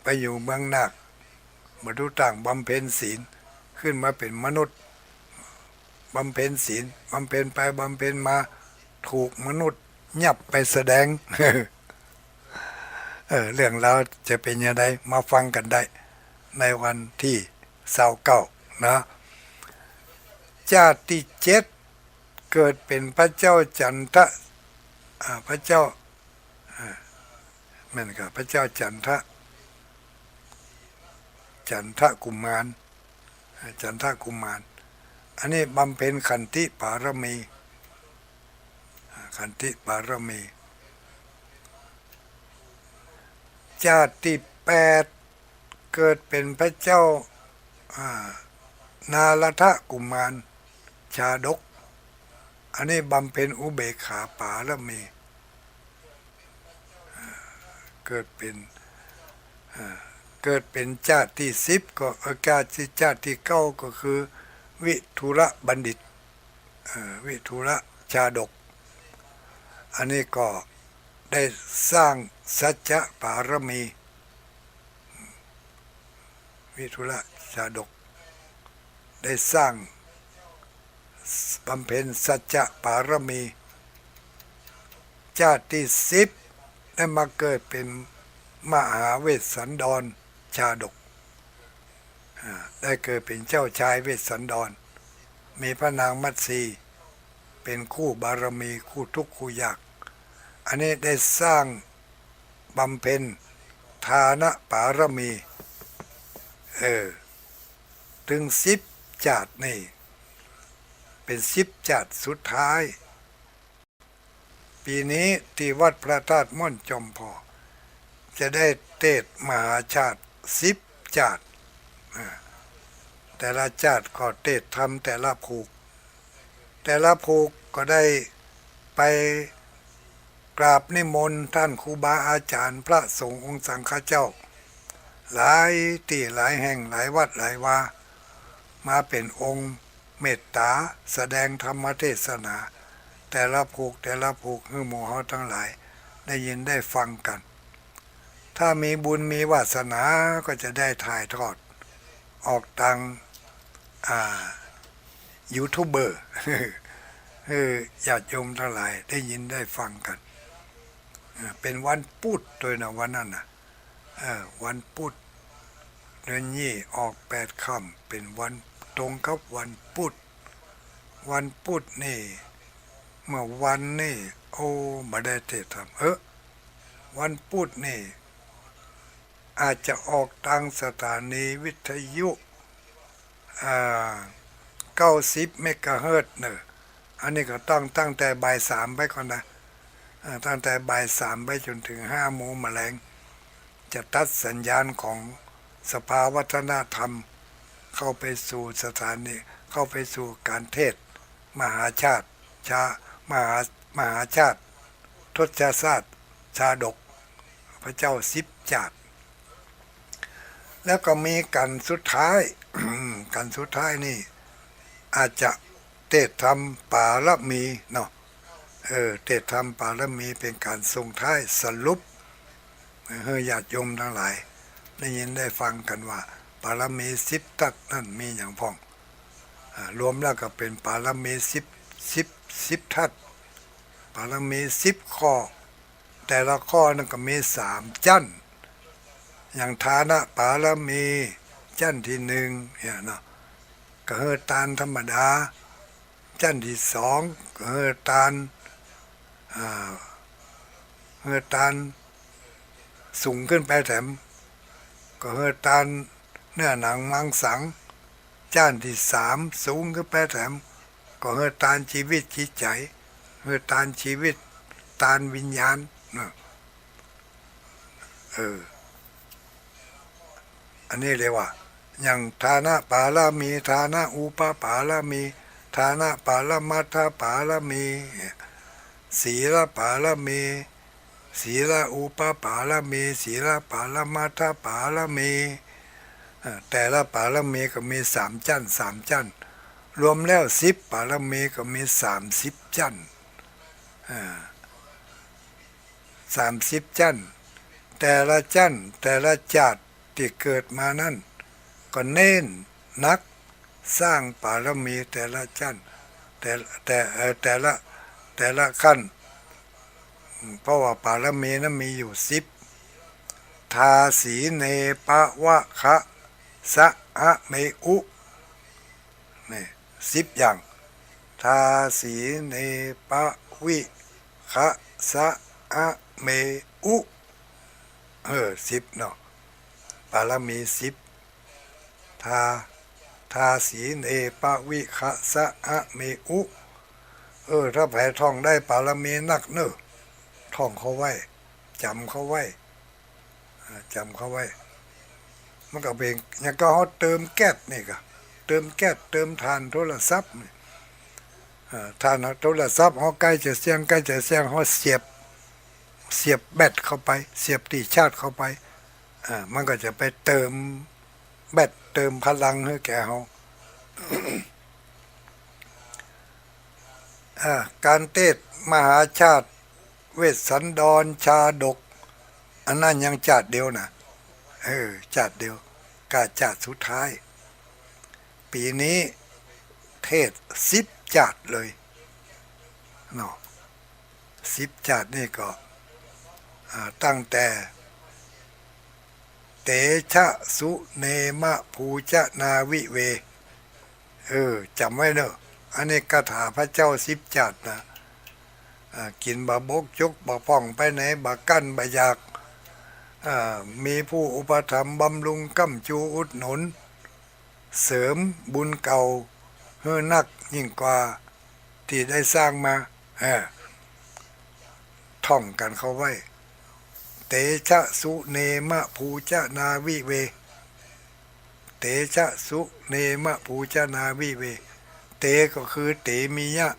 S1: ไปอยู่เมืองนาคมาดูต่างบำเพ็ญศีลขึ้นมาเป็นมนุษย์บำเพ็ญศีลบำเพ็ญไปบำเพ็ญมา ถูกมนุษย์ยับไปแสดง เรื่องราวจะเป็นยังไงมาฟังกันได้ในวันที่29นะชาติเจ็ดเกิดเป็นพระเจ้าจันทะพระเจ้าแม่นกับพระเจ้าจันทะกุมารจันทกุมารอันนี้บำเพ็ญขันติปารมีชาติแปดเกิดเป็นพระเจ้านาลทะกุมารชาดกอันนี้บำเพ็ญอุเบกขาปารมีเกิดเป็นชาติที่10ก็ชาติที่9ก็คือวิทุระบัณฑิตวิทุระชาดกอันนี้ก็ได้สร้างสัจจะปารมีวิทุระชาดกได้สร้างบำเพ็ญสัจจะปารมีชาติที่10ได้มาเกิดเป็นมหาเวสสันดรชาดกได้เกิดเป็นเจ้าชายเวสสันดรมีพระนางมัตสีเป็นคู่บารมีคู่ทุกข์คู่ยากอันนี้ได้สร้างบำเพ็ญทานะปารมีถึง10ชาตินี่เป็น10ชาติสุดท้ายปีนี้ที่วัดพระธาตุม่อนจอมพอจะได้เทศมหาชาติ10ชาติแต่ละชาติก็เทศทำแต่ละภูก็ได้ไปกราบนิมนต์ท่านครูบาอาจารย์พระสงฆ์องค์สังฆเจ้าหลายที่หลายแห่งหลายวัดหลายวามาเป็นองค์เมตตาแสดงธรรมเทศนาแต่ละภูคือหมู่เฮาทั้งหลายได้ยินได้ฟังกันถ้ามีบุญมีวาสนาก็จะได้ถ่ายทอดออกทางยูทูบเบอร์ญาติโยมทั้งหลายได้ยินได้ฟังกันเป็นวันพุธโดยนะวันนั้นนะวันพุธเดือนยี่ออก8 ค่ำเป็นวันตรงกับวันพุธนี่เมื่อวันนี่โอ้มาได้เทศธรรมวันพุธนี่อาจจะออกทางสถานีวิทยุ90 เมกะเฮิรตซ์เนอะอันนี้ก็ต้องตั้งแต่บ่าย3ไปก่อนนะตั้งแต่บ่าย3ไปจนถึง5 โมงแมลงจะตัดสัญญาณของสภาวัฒนธรรมเข้าไปสู่สถานีเข้าไปสู่การเทศมหาชาติมหาชาติทศชาติชาดกพระเจ้า10ชาติแล้วก็มีกันสุดท้าย กันสุดท้ายนี่อาจจะเทศธรรมปารมีเนาะเทศธรรมปารมีเป็นการส่งท้ายสรุปให้ญาติโยมทั้งหลายได้ยินได้ฟังกันว่าปารมี10ทัศนั่นมีอย่างพ้องรวมแล้วก็เป็นปารมี10ทัศปารมี10ข้อแต่ละข้อนั่นก็มี3จั่นอย่างฐานะปารมีจั่นที่1เนี่ยเนาะก็เฮอตานธรรมดาจั่นที่2ก็เฮอตานสูงขึ้นไปแถมก็เฮอตานเนื้อหนังมังสังจั่นที่3สูงขึ้นไปแถมก็เฮอตานชีวิตจิตใจเฮอตานชีวิตตานวิญญาณเนาะอันนี้เรียกว่าอย่างฐานะปารามีฐานะอุปปารามีฐานะปารมัตถปารามีศีลปารามีศีลอุปปารามีศีลปารมัตถปารามีแต่ละปารามีก็มี3จั่นรวมแล้ว10ปารามีก็มี30จั่น30จั่นแต่ละจั่นแต่ละชาติที่เกิดมานั่นก็เน้นนักสร้างปารมีแต่ละจั่นแต่ แต่ละขั้นเพราะว่าปารมีนั้นมีอยู่10ทาสีเนปะวะคะสะอะเมอุนี่10 อย่างทาสีเนปะวิคะสะอะเมอุ10เนาะปารมีทาทาสีเนปะวิคะสะอะเมอุถ้าแผ่ท่องได้ปารมีนักเนอะท่องเขาไว้จำเขาไว้จำเขาไว้มันก็เป็นอย่างก็เขาเติมแก๊สนี่ก็เติมแก๊สเติมทานโทรศัพท์ทานโทรศัพท์เขาใกล้จะเสียงเขาเสียบแบตเข้าไปเสียบตีชาร์จเข้าไปมันก็จะไปเติมแบตเติมพลังให้แกเขาการเทศมหาชาติเวสสันดรชาดกอันนั้นยังจัดเดียวนะจัดเดียวกาจัดสุดท้ายปีนี้เทศ10 จัดเลยเนาะ10 จัดนี่ก็ตั้งแต่เตชะสุเนมะภูจนาวิเวจำไว้เนอะอันนี้คาถาพระเจ้า10 จัดนะกินบะบกจกบะพ่องไปไหนบะกั้นบะอยากมีผู้อุปถัมภ์บำรุงก้ำจูอุดหนุนเสริมบุญเก่าเฮือนักยิ่งกว่าที่ได้สร้างมาท่องกันเข้าไว้เตชะสุเนมะภูจนาวิเวเตชะสุเนมะภูจนาวิเวเตก็คือเตมียะ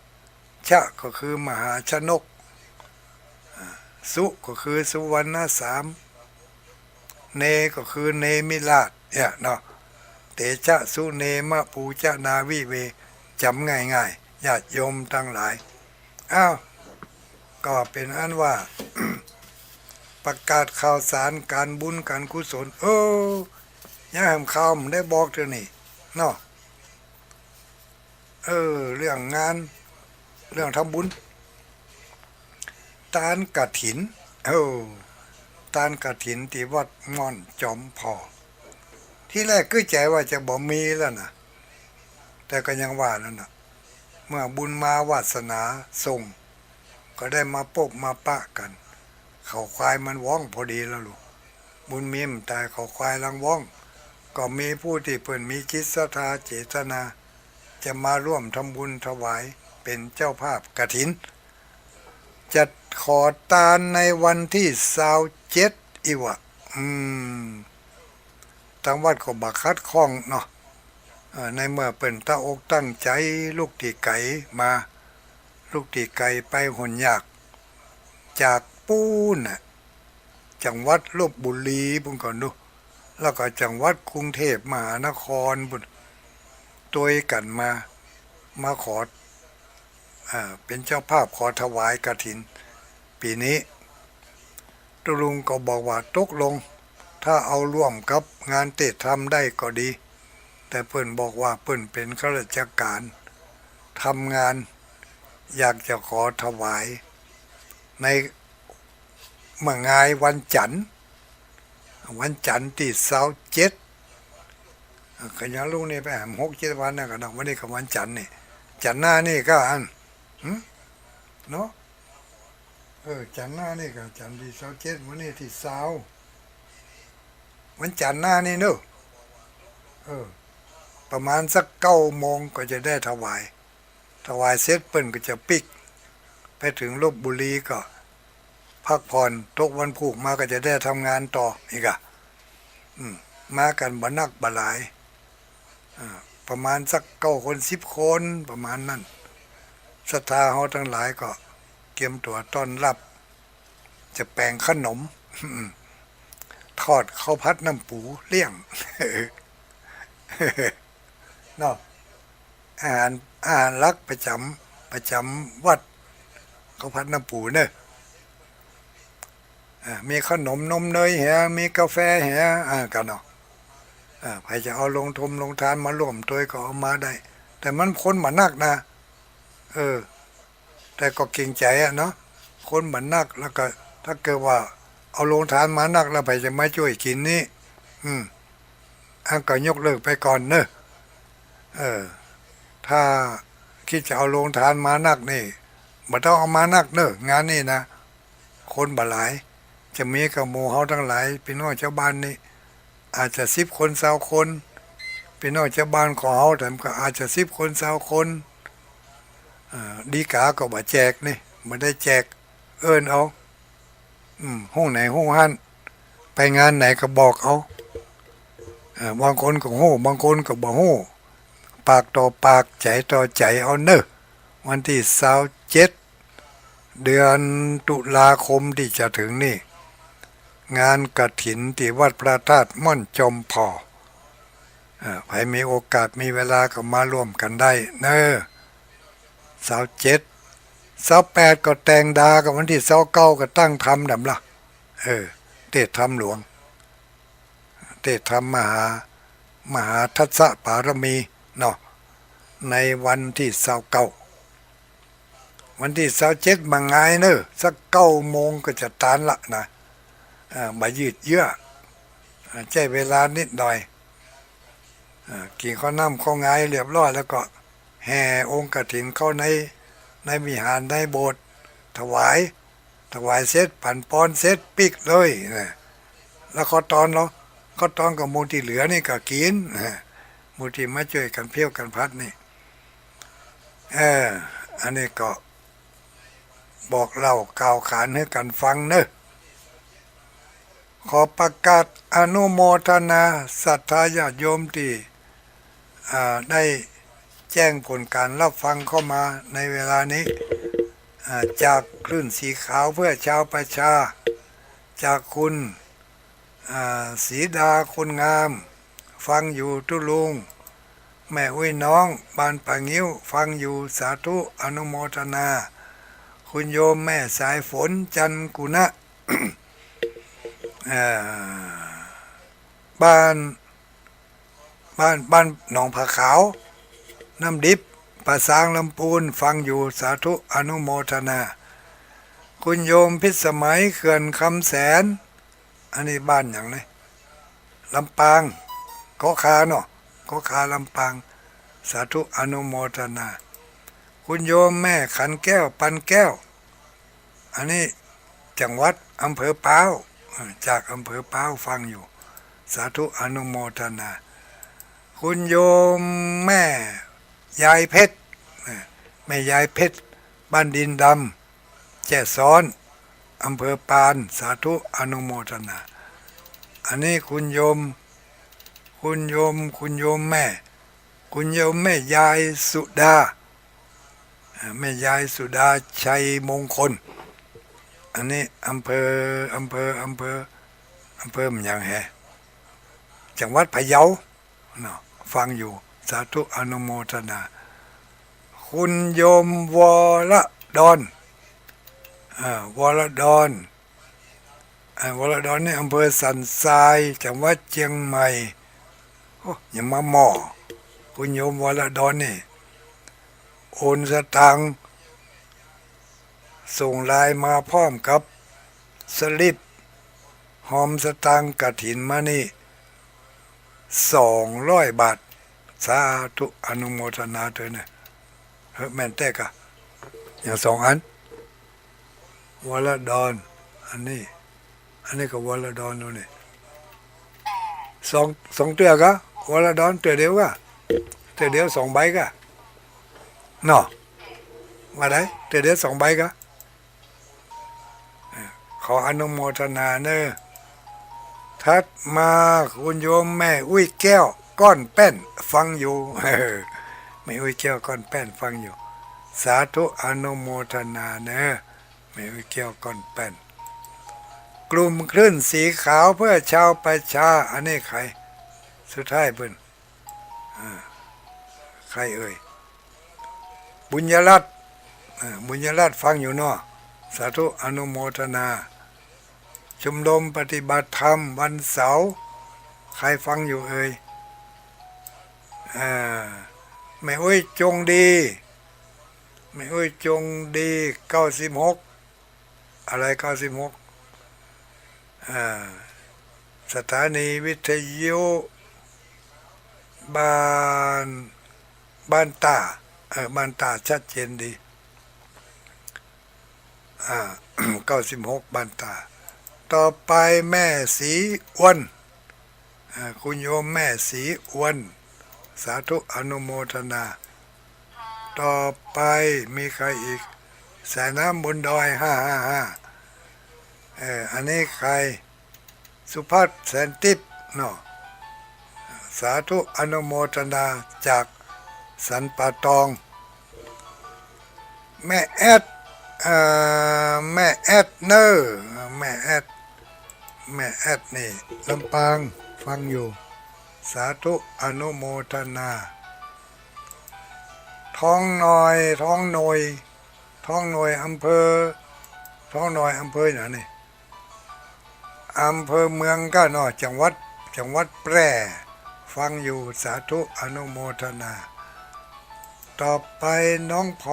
S1: ชะก็คือมหาชนกสุก็คือสุวรรณสามเนก็คือเนมิราชเนาะเตชะสุเนมะภูจนาวิเวจำง่ายๆญาติโยมทั้งหลายก็เป็นอันว่า ประกาศข่าวสารการบุญการกุศลยังแหมข่าวมันได้บอกเธอนี่เนาะเรื่องงานเรื่องทำบุญตานกฐินตานกฐินที่วัดม่อนจอมพอที่แรกก็ใจว่าจะบ่มีแล้วนะแต่ก็ยังว่านั่นนะเมื่อบุญมาวาสนาส่งก็ได้มาพบมาปะกันเขาควายมันว่องพอดีแล้วลูกบุญมีมแต่เขาควายลังว่องก็มีผู้ที่เพิ่นมีจิตศรัทธาเจตนาจะมาร่วมทำบุญถวายเป็นเจ้าภาพกฐินจัดขอทานในวันที่27อีวะทางวัดก็บักคัดข้องเนาะในเมื่อเป็นตั้งอกตั้งใจลูกที่ไก่มาลูกที่ไก่ไปหนยากจากปูนจังหวัดลพบุรีบุญก่อนดูแล้วก็จังหวัดกรุงเทพมหานครบุญตัวกันมาขอเป็นเจ้าภาพขอถวายกฐินปีนี้ตุลุงก็บอกว่าตกลงถ้าเอาร่วมกับงานเทศทำได้ก็ดีแต่เพิ่นบอกว่าเพิ่นเป็นข้าราชการทำงานอยากจะขอถวายในเมื่องายวันจันทร์ที่27ก็ยังลุงนี่ไปหาม6-7 วันนะก็นักวันนี้กับวันจันทร์นี่จันทร์หน้านี่ก็เนาะจันทร์หน้านี่ก็จันทร์ที่27วันนี้ที่20วันจันทร์หน้านี่เนอะประมาณสัก9 โมงก็จะได้ถวายเสร็จเปิ้นก็จะปิกไปถึงลพบุรีก็พักผ่อนตกวันผูกมาก็จะได้ทำงานต่ออีกมากันบ่นักบ่หลายประมาณสัก9 คน10 คนประมาณนั้นศรัทธาเฮาทั้งหลายก็เตรียมตัวต้อนรับจะแปลงขนมทอดข้าวผัดน้ำปูเลี้ยงเนาะอาหารลักประจำวัดข้าวผัดน้ำปูเนอะมีขนมนมเนยมีกาแฟกันเนาะใครจะเอาลงทานมาร่วมตัวก็เอามาได้แต่มันคนมานักนะ แต่ก็เกรงใจอะเนาะคนเหมือนนักแล้วก็ถ้าเกิดว่าเอาโรงทานมานักแล้วไปจะไม่ช่วยกินนี่อืมอันก็ยกเลิกไปก่อนเนอะเออถ้าคิดจะเอาโรงทานมานักนี่บ่ต้องเอามานักเนอะงานนี่นะคนบ่หลายจะมีกับหมู่เฮาทั้งหลายพี่น้องชาวบ้านนี่อาจจะ10 คน20 คนพี่น้องชาวบ้านของเฮาแต่ก็อาจจะ10 คน20 คนดีกาก็บ่แจกนี่บ่ได้แจกเอิ้นเอาห้องไหนห้องหันไปงานไหนก็บอกเอาบางคนก็ฮู้บางคนก็บ่ฮู้ปากต่อปากใจต่อใจเอาเนอะวันที่27เดือนตุลาคมที่จะถึงนี่งานกฐินที่วัดพระธาตุม่อนจอมพอใครมีโอกาสมีเวลาก็มาร่วมกันได้เนอะ27 28ก็แต่งดากับวันที่29ก็ตั้งธรรมดำล่ะเทศธรรมหลวงเทศธรรมมหาทัศปารมีเนาะในวันที่29วันที่27มาไงเนอะสัก9 โมงก็จะตานละนะมายืดเยื้อใช้เวลานิดหน่อยกินข้าวน้ำข้าวงายเรียบร้อยแล้วก็แห่องค์กฐินเข้าในวิหารในโบสถ์ถวายเสร็จผันปอนเสร็จปิกเลยนะแล้วข้อตอนกับมูลที่เหลือนี่ก็กินมูลที่มาช่วยกันเพี้ยวกันพัดนี่อันนี้ก็บอกเล่ากล่าวขานให้กันฟังเนอะขอประกาศอนุโมทนาศรัทธาญาติโยมที่ได้แจ้งผลการรับฟังเข้ามาในเวลานี้จากคลื่นสีขาวเพื่อชาวประชาจากคุณศรีดาคนงามฟังอยู่ทุลุงแม่อุ้ยน้องบ้านป่างิ้วฟังอยู่สาธุอนุโมทนาคุณโยมแม่สายฝนจันกุณะ บ้านหนองผาขาวน้ำดิบป่าสางลำปูนฟังอยู่สาธุอนุโมทนาคุณโยมพิสมัยเขื่อนคำแสนอันนี้บ้านอย่างไรลำปางก็คาเนาะก็คาลำปางสาธุอนุโมทนาคุณโยมแม่ขันแก้วปันแก้วอันนี้จังหวัดอำเภอป้าวจากอำเภอป้าวฟังอยู่สาธุอนุโมทนาคุณโยมแม่ยายเพชรแม่ยายเพชรบ้านดินดำแจ้ซ้อนอำเภอปานสาธุอนุโมทนาอันนี้คุณโยมแม่ยายสุดาแม่ยายสุดาชัยมงคลอันนี้อำเภอมันยังแฮจังหวัดพะเยาเนาะฟังอยู่สาธุอนุโมทนาคุณโยมวรดอนวรดอนนี่อำเภอสันทรายจังหวัดเชียงใหม่อย่ามาหม้อคุณโยมวรดอนนี่โอนสตางค์ส่งไลน์มาพร้อมกับสลิปหอมสตางค์กฐินมานี่200 บาทสาธุอนุโมทนาเถอะเนี่ยแม่นแต่กะอย่าง2 อันวรดอนอันนี้ก็วรดอนดูนี่สองเตือกะวรดอนเตือเดียวกะเตือเดียว2 ใบกะเนาะมาได้เตือเดียว2 ใบกะขออนุโมทนาเนอะถัดมาคุณโยมแม่อุ้ยแก้วก้อนแป้นฟังอยู่แม่อุ้ยแก้วก้อนแป้นฟังอยู่สาธุอนุโมทนาเนอะแม่อุ้ยแก้วก้อนแป้นกลุ่มคลื่นสีขาวเพื่อชาวประชาอันนี้ใครสุดท้ายเพิ่นใครเอ่ยบุญยรัตน์ฟังอยู่เนาะสาธุอนุโมทนาชุมนุมปฏิบัติธรรมวันเสาร์ใครฟังอยู่เอ่ยแม่อุ้ยจงดี ไม่อุ้ยจงดี96อะไร96อ่าสถานีวิทยุบ้านบ้านตาบ้านตาชัดเจนดีอ่า 96บ้านตาต่อไปแม่สีอ้วนคุณโยมแม่สีอ้วนสาธุอนุโมทนาต่อไปมีใครอีกสายน้ำบนดอย555อันนี้ใครสุภัทรแสนทิพย์เนาะสาธุอนุโมทนาจากสันป่าตองแม่แอดแม่แอดเนอร์แม่แอดนี่ลำปางฟังอยู่สาธุอนุโมทนาท้องหน่อยท้องหน่อยอำเภอท้องหน่อยอำเภอไหนนี่อำเภอเมืองก็เนาะจังหวัดแพร่ฟังอยู่สาธุอนุโมทนาต่อไปน้องพ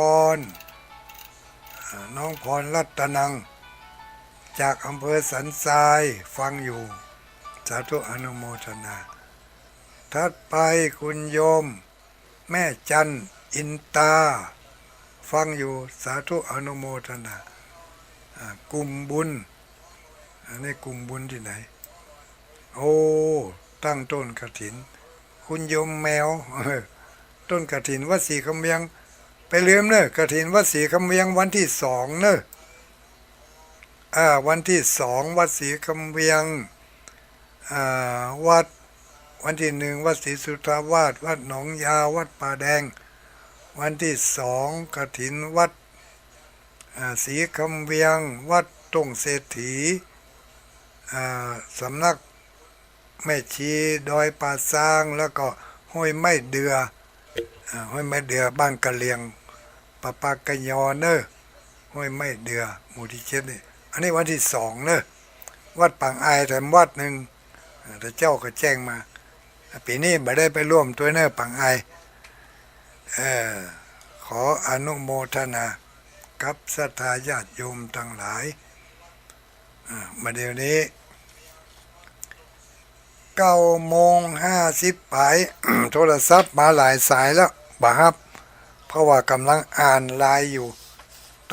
S1: รรัตนังจากอำเภอสันทรายฟังอยู่สาธุอนุโมทนาถัดไปคุณโยมแม่จันอินตาฟังอยู่สาธุอนุโมทนากลุ่มบุญอันนี้กลุ่มบุญที่ไหนโอ้ตั้งต้นกฐินคุณโยมแมวต้นกฐินวัดศรีคำเวียงไปลืมเนอะกฐินวัดศรีคำเวียงวันที่2เนอะวันที่2วัดศรีคำเวียงวัดวันที่1วัดศรีสุทธาวาสวัดหนองยาวัดป่าแดงวันที่2กฐินวัดศรีคำเวียงวัดตงเศรษฐีสำนักแม่ชีดอยป่าซางแล้วก็ห้วยไม้เดือบ้านกะเลียงปะปากะยอเนอะห้วยไม้เดือหมู่ที่7นี่อันนี้วันที่2เนอะวัดปางอายแถมวัดหนึ่งแต่เจ้าก็แจ้งมาปีนี้ไม่ได้ไปร่วมตัวเนอะปางอายขออนุโมทนากับศรัทธาญาติโยมทั้งหลายมาเดี๋ยวนี้9:50ไป โทรศัพท์มาหลายสายแล้วบ่ครับเพราะว่ากำลังอ่านไลน์อยู่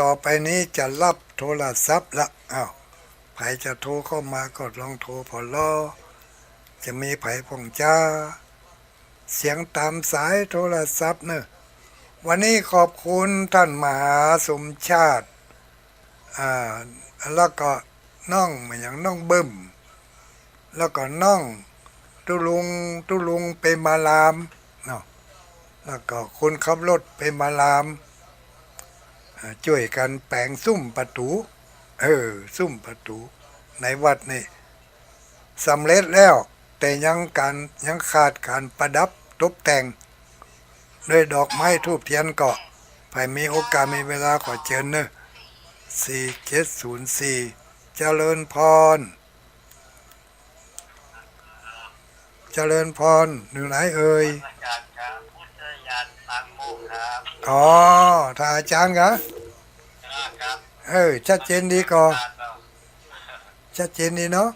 S1: ต่อไปนี้จะรับโทรศัพท์ละไผจะโทรเข้ามาก็ลองโทรพอลอจะมีไผพ่องจ้าเสียงตามสายโทรศัพท์เนอะวันนี้ขอบคุณท่านมหาสมชาติแล้วก็น้องเหมือนอย่างน้องเบิ่มแล้วก็น้องตุลุงเปมาลามเนาะแล้วก็คนขับรถเปมาลามช่วยกันแปลงซุ้มประตูซุ้มประตูในวัดนี่สำเร็จแล้วแต่ยังขาดการประดับตกแต่งด้วยดอกไม้ทูบเทียนก็ใครมีโอกาสมีเวลาขอเชิญเนอะ4704เจริญพรอยู่ไหนเอ่ยอ๋อถ้าอาจารย์กะชัดเจนดีก่อชัดเจนดีเนาะ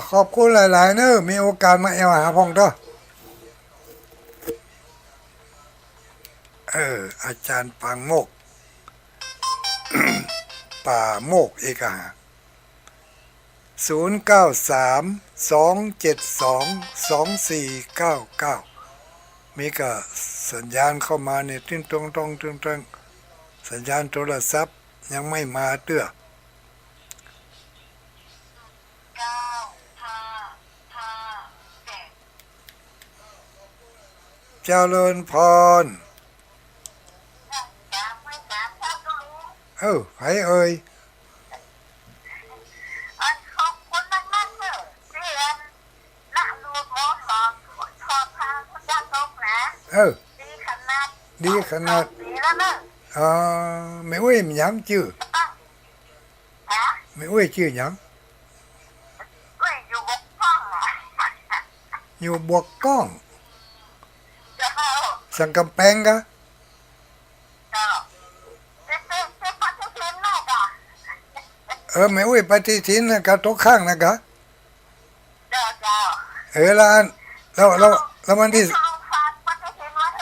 S1: ขอบคุณหลายๆเนอะมีโอกาสมาหาพ่องต่ออาจารย์ปางโมก ป่าโมกเอกหา0932722499มีก็สัญญาณเข้ามาเนี่ยตึ้งตรงสัญญาณโทรศัพท์ยังไม่มาเตื้อเจริญพรไผเอ่ย
S2: ขอบคุณมากๆเลยที่น่าดูโทรสอบทางคุณย่าตกนะดีขนาดดีแล้วเนอะ
S1: ไม่อุ้ยมันยังชื่อไม่อุ้ยชื่อยัง
S2: อุ้ยอยู่บกพร่องอ่ะ
S1: อยู่บวกก้อง
S2: เจ้า
S1: สังกำแพงกะ
S2: เจ้าที่ปฏิทินแม่กะ
S1: แม่อุ้ยปฏิทินนะกะตกข้างนะกะ
S2: เจ้าเจ้า
S1: แล้วแล้ววันที่
S2: ทางฝากปฏิทินมาเถ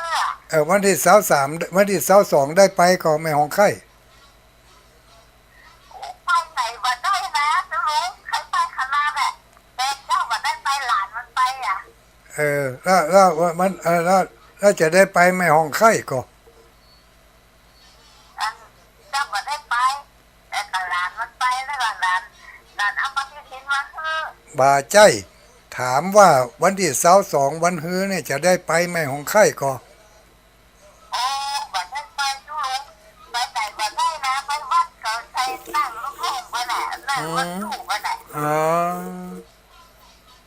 S2: อะ
S1: วันที่23วันที่22ได้ไปก็แม่ของไข่
S2: ไปไหนบ่ได้นะจะรู้ใครไปขนาดแหละแต่เจ้าบ่ได้ไปหลานมันไปอ่ะ
S1: แล้วมันแล้วจะได้ไปแม่ของไข่ก็
S2: อันเจ้าบ่ได้ไปแต่ก็หลานมันไปแล้วก็หลานเอาปฏิทินมาเถอะ
S1: บาใจถามว่าวันที่22วันฮื้อเนี่ยจะได้ไปแม่ของไข่ก็
S2: โอ้บ่ได้ไปจุลุงไปไหนบ่ได้นะไปวัดเกิดใครนั่งลูกทุ่งไปน่ะนั่งรถตู้ไปน่ะ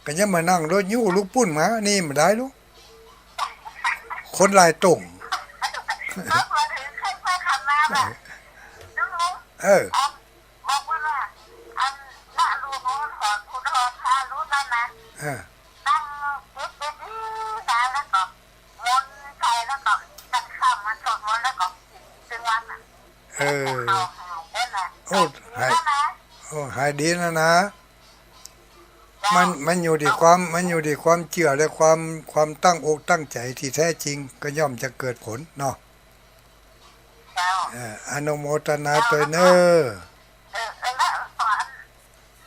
S1: ก็ยังมานั่งรถยู้ลูกปุ้นมานี่มาได้ลูกคนหลายตุ่ม
S2: ก็มาถึงใครไปขนาดอ่ะจุลุง บอกว่าอันน่ารู้รู้ถอดคุณถอดพารู้นั่นนะตั้งคิดดีๆนะแล้วก็วนใจแล้วก็ตั้งข้ามมาสวดมนต์แล้วก็ถึงวันน่ะเขาหายได้แหละ
S1: หายดีนะมันอยู่ที่ความเชื่อและความตั้งอกตั้งใจที่แท้จริงก็ย่อมจะเกิดผลเนาะอนุโมทนาตัวเนอ
S2: แล้วสอน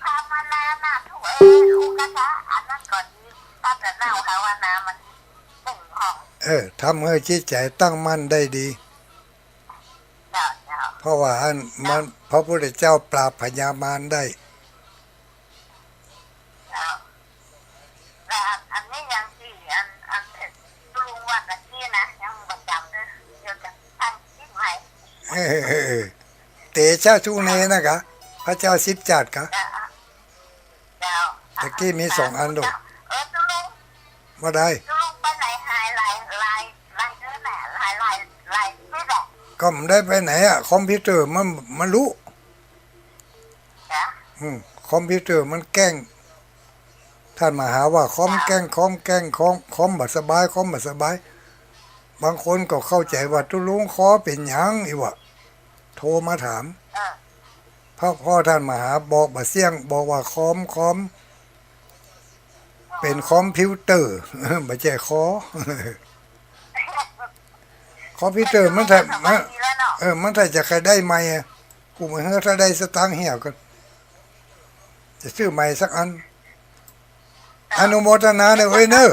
S2: ภาวนาหน้าถูกถูกกระชะอันนั้นก่อนดีถ้าแต่เน่าภาวนามันตึงของ
S1: ทำให้จิตใจตั้งมั่นได้ดีเพราะว่ามันพระพุทธเจ้าปราบพญามารได้
S2: อันนี้ยังที่อันลุงว่าตะกี้นะยังประจำเลยเดี๋ยวจะตั้งคิดใหม่
S1: เตชะทุเนนะกะพระเจ้าสิบจัดกะตะกี้มี2 อันดู
S2: จุลุง
S1: ว่าได้
S2: จุลุงไปไหนหายลายเนื้อแหน่ลายไม่แหละ
S1: ก็ไม่ได้ไปไหนคอมพิวเตอร์มันรู้คอมพิวเตอร์มันแกล้งท่านมาหาว่าคอมแกล้งคอมบัดสบายบางคนก็เข้าใจว่าตุลุงคอเป็นหยังอีวะโทรมาถามพ่อท่านมาหาบอกบ่เสียงบอกว่าคอมเป็นคอมพิวเตอร์ไม่ใช่คอคอมพิวเตอร์มันถ้ามันถ้าจะใครได้ใหม่กูมาถ้าได้สตางค์เหี่ยวก็จะซื้อใหม่สักอันอนุโมทนาเลยเว้ยเนอะ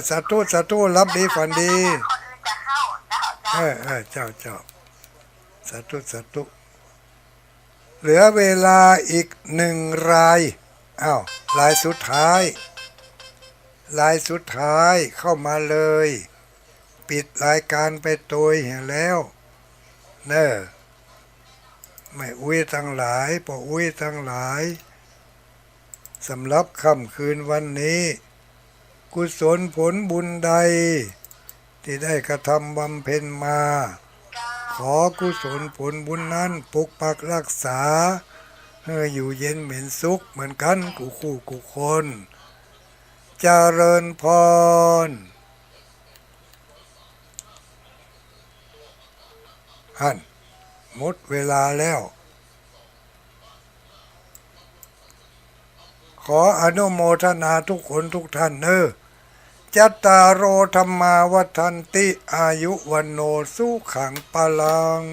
S1: สาธุรับดีฝันดีเจ้าสาธุเหลือเวลาอีก1 รายรายสุดท้ายเข้ามาเลยปิดรายการไปตัวเห็นแล้วเนอะไม่อุ้ยทั้งหลายปออุ้ยทั้งหลายสำหรับค่ำคืนวันนี้กุศลผลบุญใดที่ได้กระทำบำเพ็ญมาขอกุศลผลบุญนั้นปกปักรักษาให้อยู่เย็นเหม็นสุขเหมือนกันกูคนเจริญพรหมดเวลาแล้วขออนุโมทนาทุกคนทุกท่านจัตตารโอธรรมาวัฏันติอายุวันโนสุขังปลัง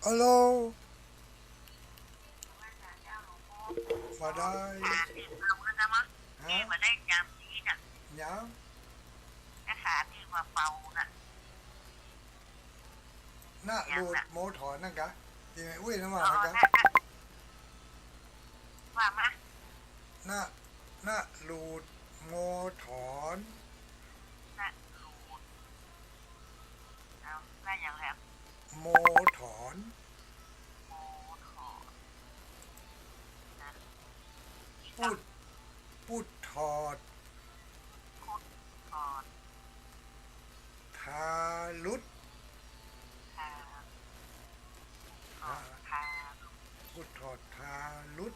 S1: ฮัลโหลมาได้
S2: มาได้ยามนี้น่ะ
S1: ยัง
S2: กระถาที่มาเป่าน่ะ
S1: น่าดูดโมถอนนั่นกะยังไงอุ้ยน้ำมันนั่นกะ
S2: ว่ามา
S1: น่าดูดโมถอน
S2: น่าดูด อย่างแล้ว
S1: โมถอน
S2: โมถอนนั้น
S1: พุทพุทถอด
S2: พุทถอน
S1: ทาลุด
S2: ทาถอนทา
S1: พุทถอดทาลุด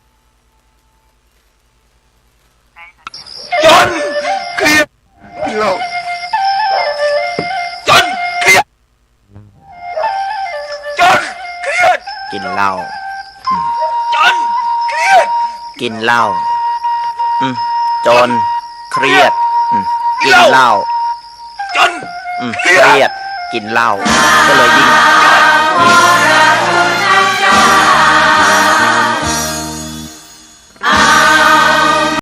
S2: ได้สักอย่าง
S3: จนเครียดเราจนเครียดจนเครียด
S4: กินเหล้า
S3: จนเครียด
S4: กินเหล้าจนเครียดกินเหล้า
S3: จน
S4: เครียดกินเหล้าก็เลยยิ่ง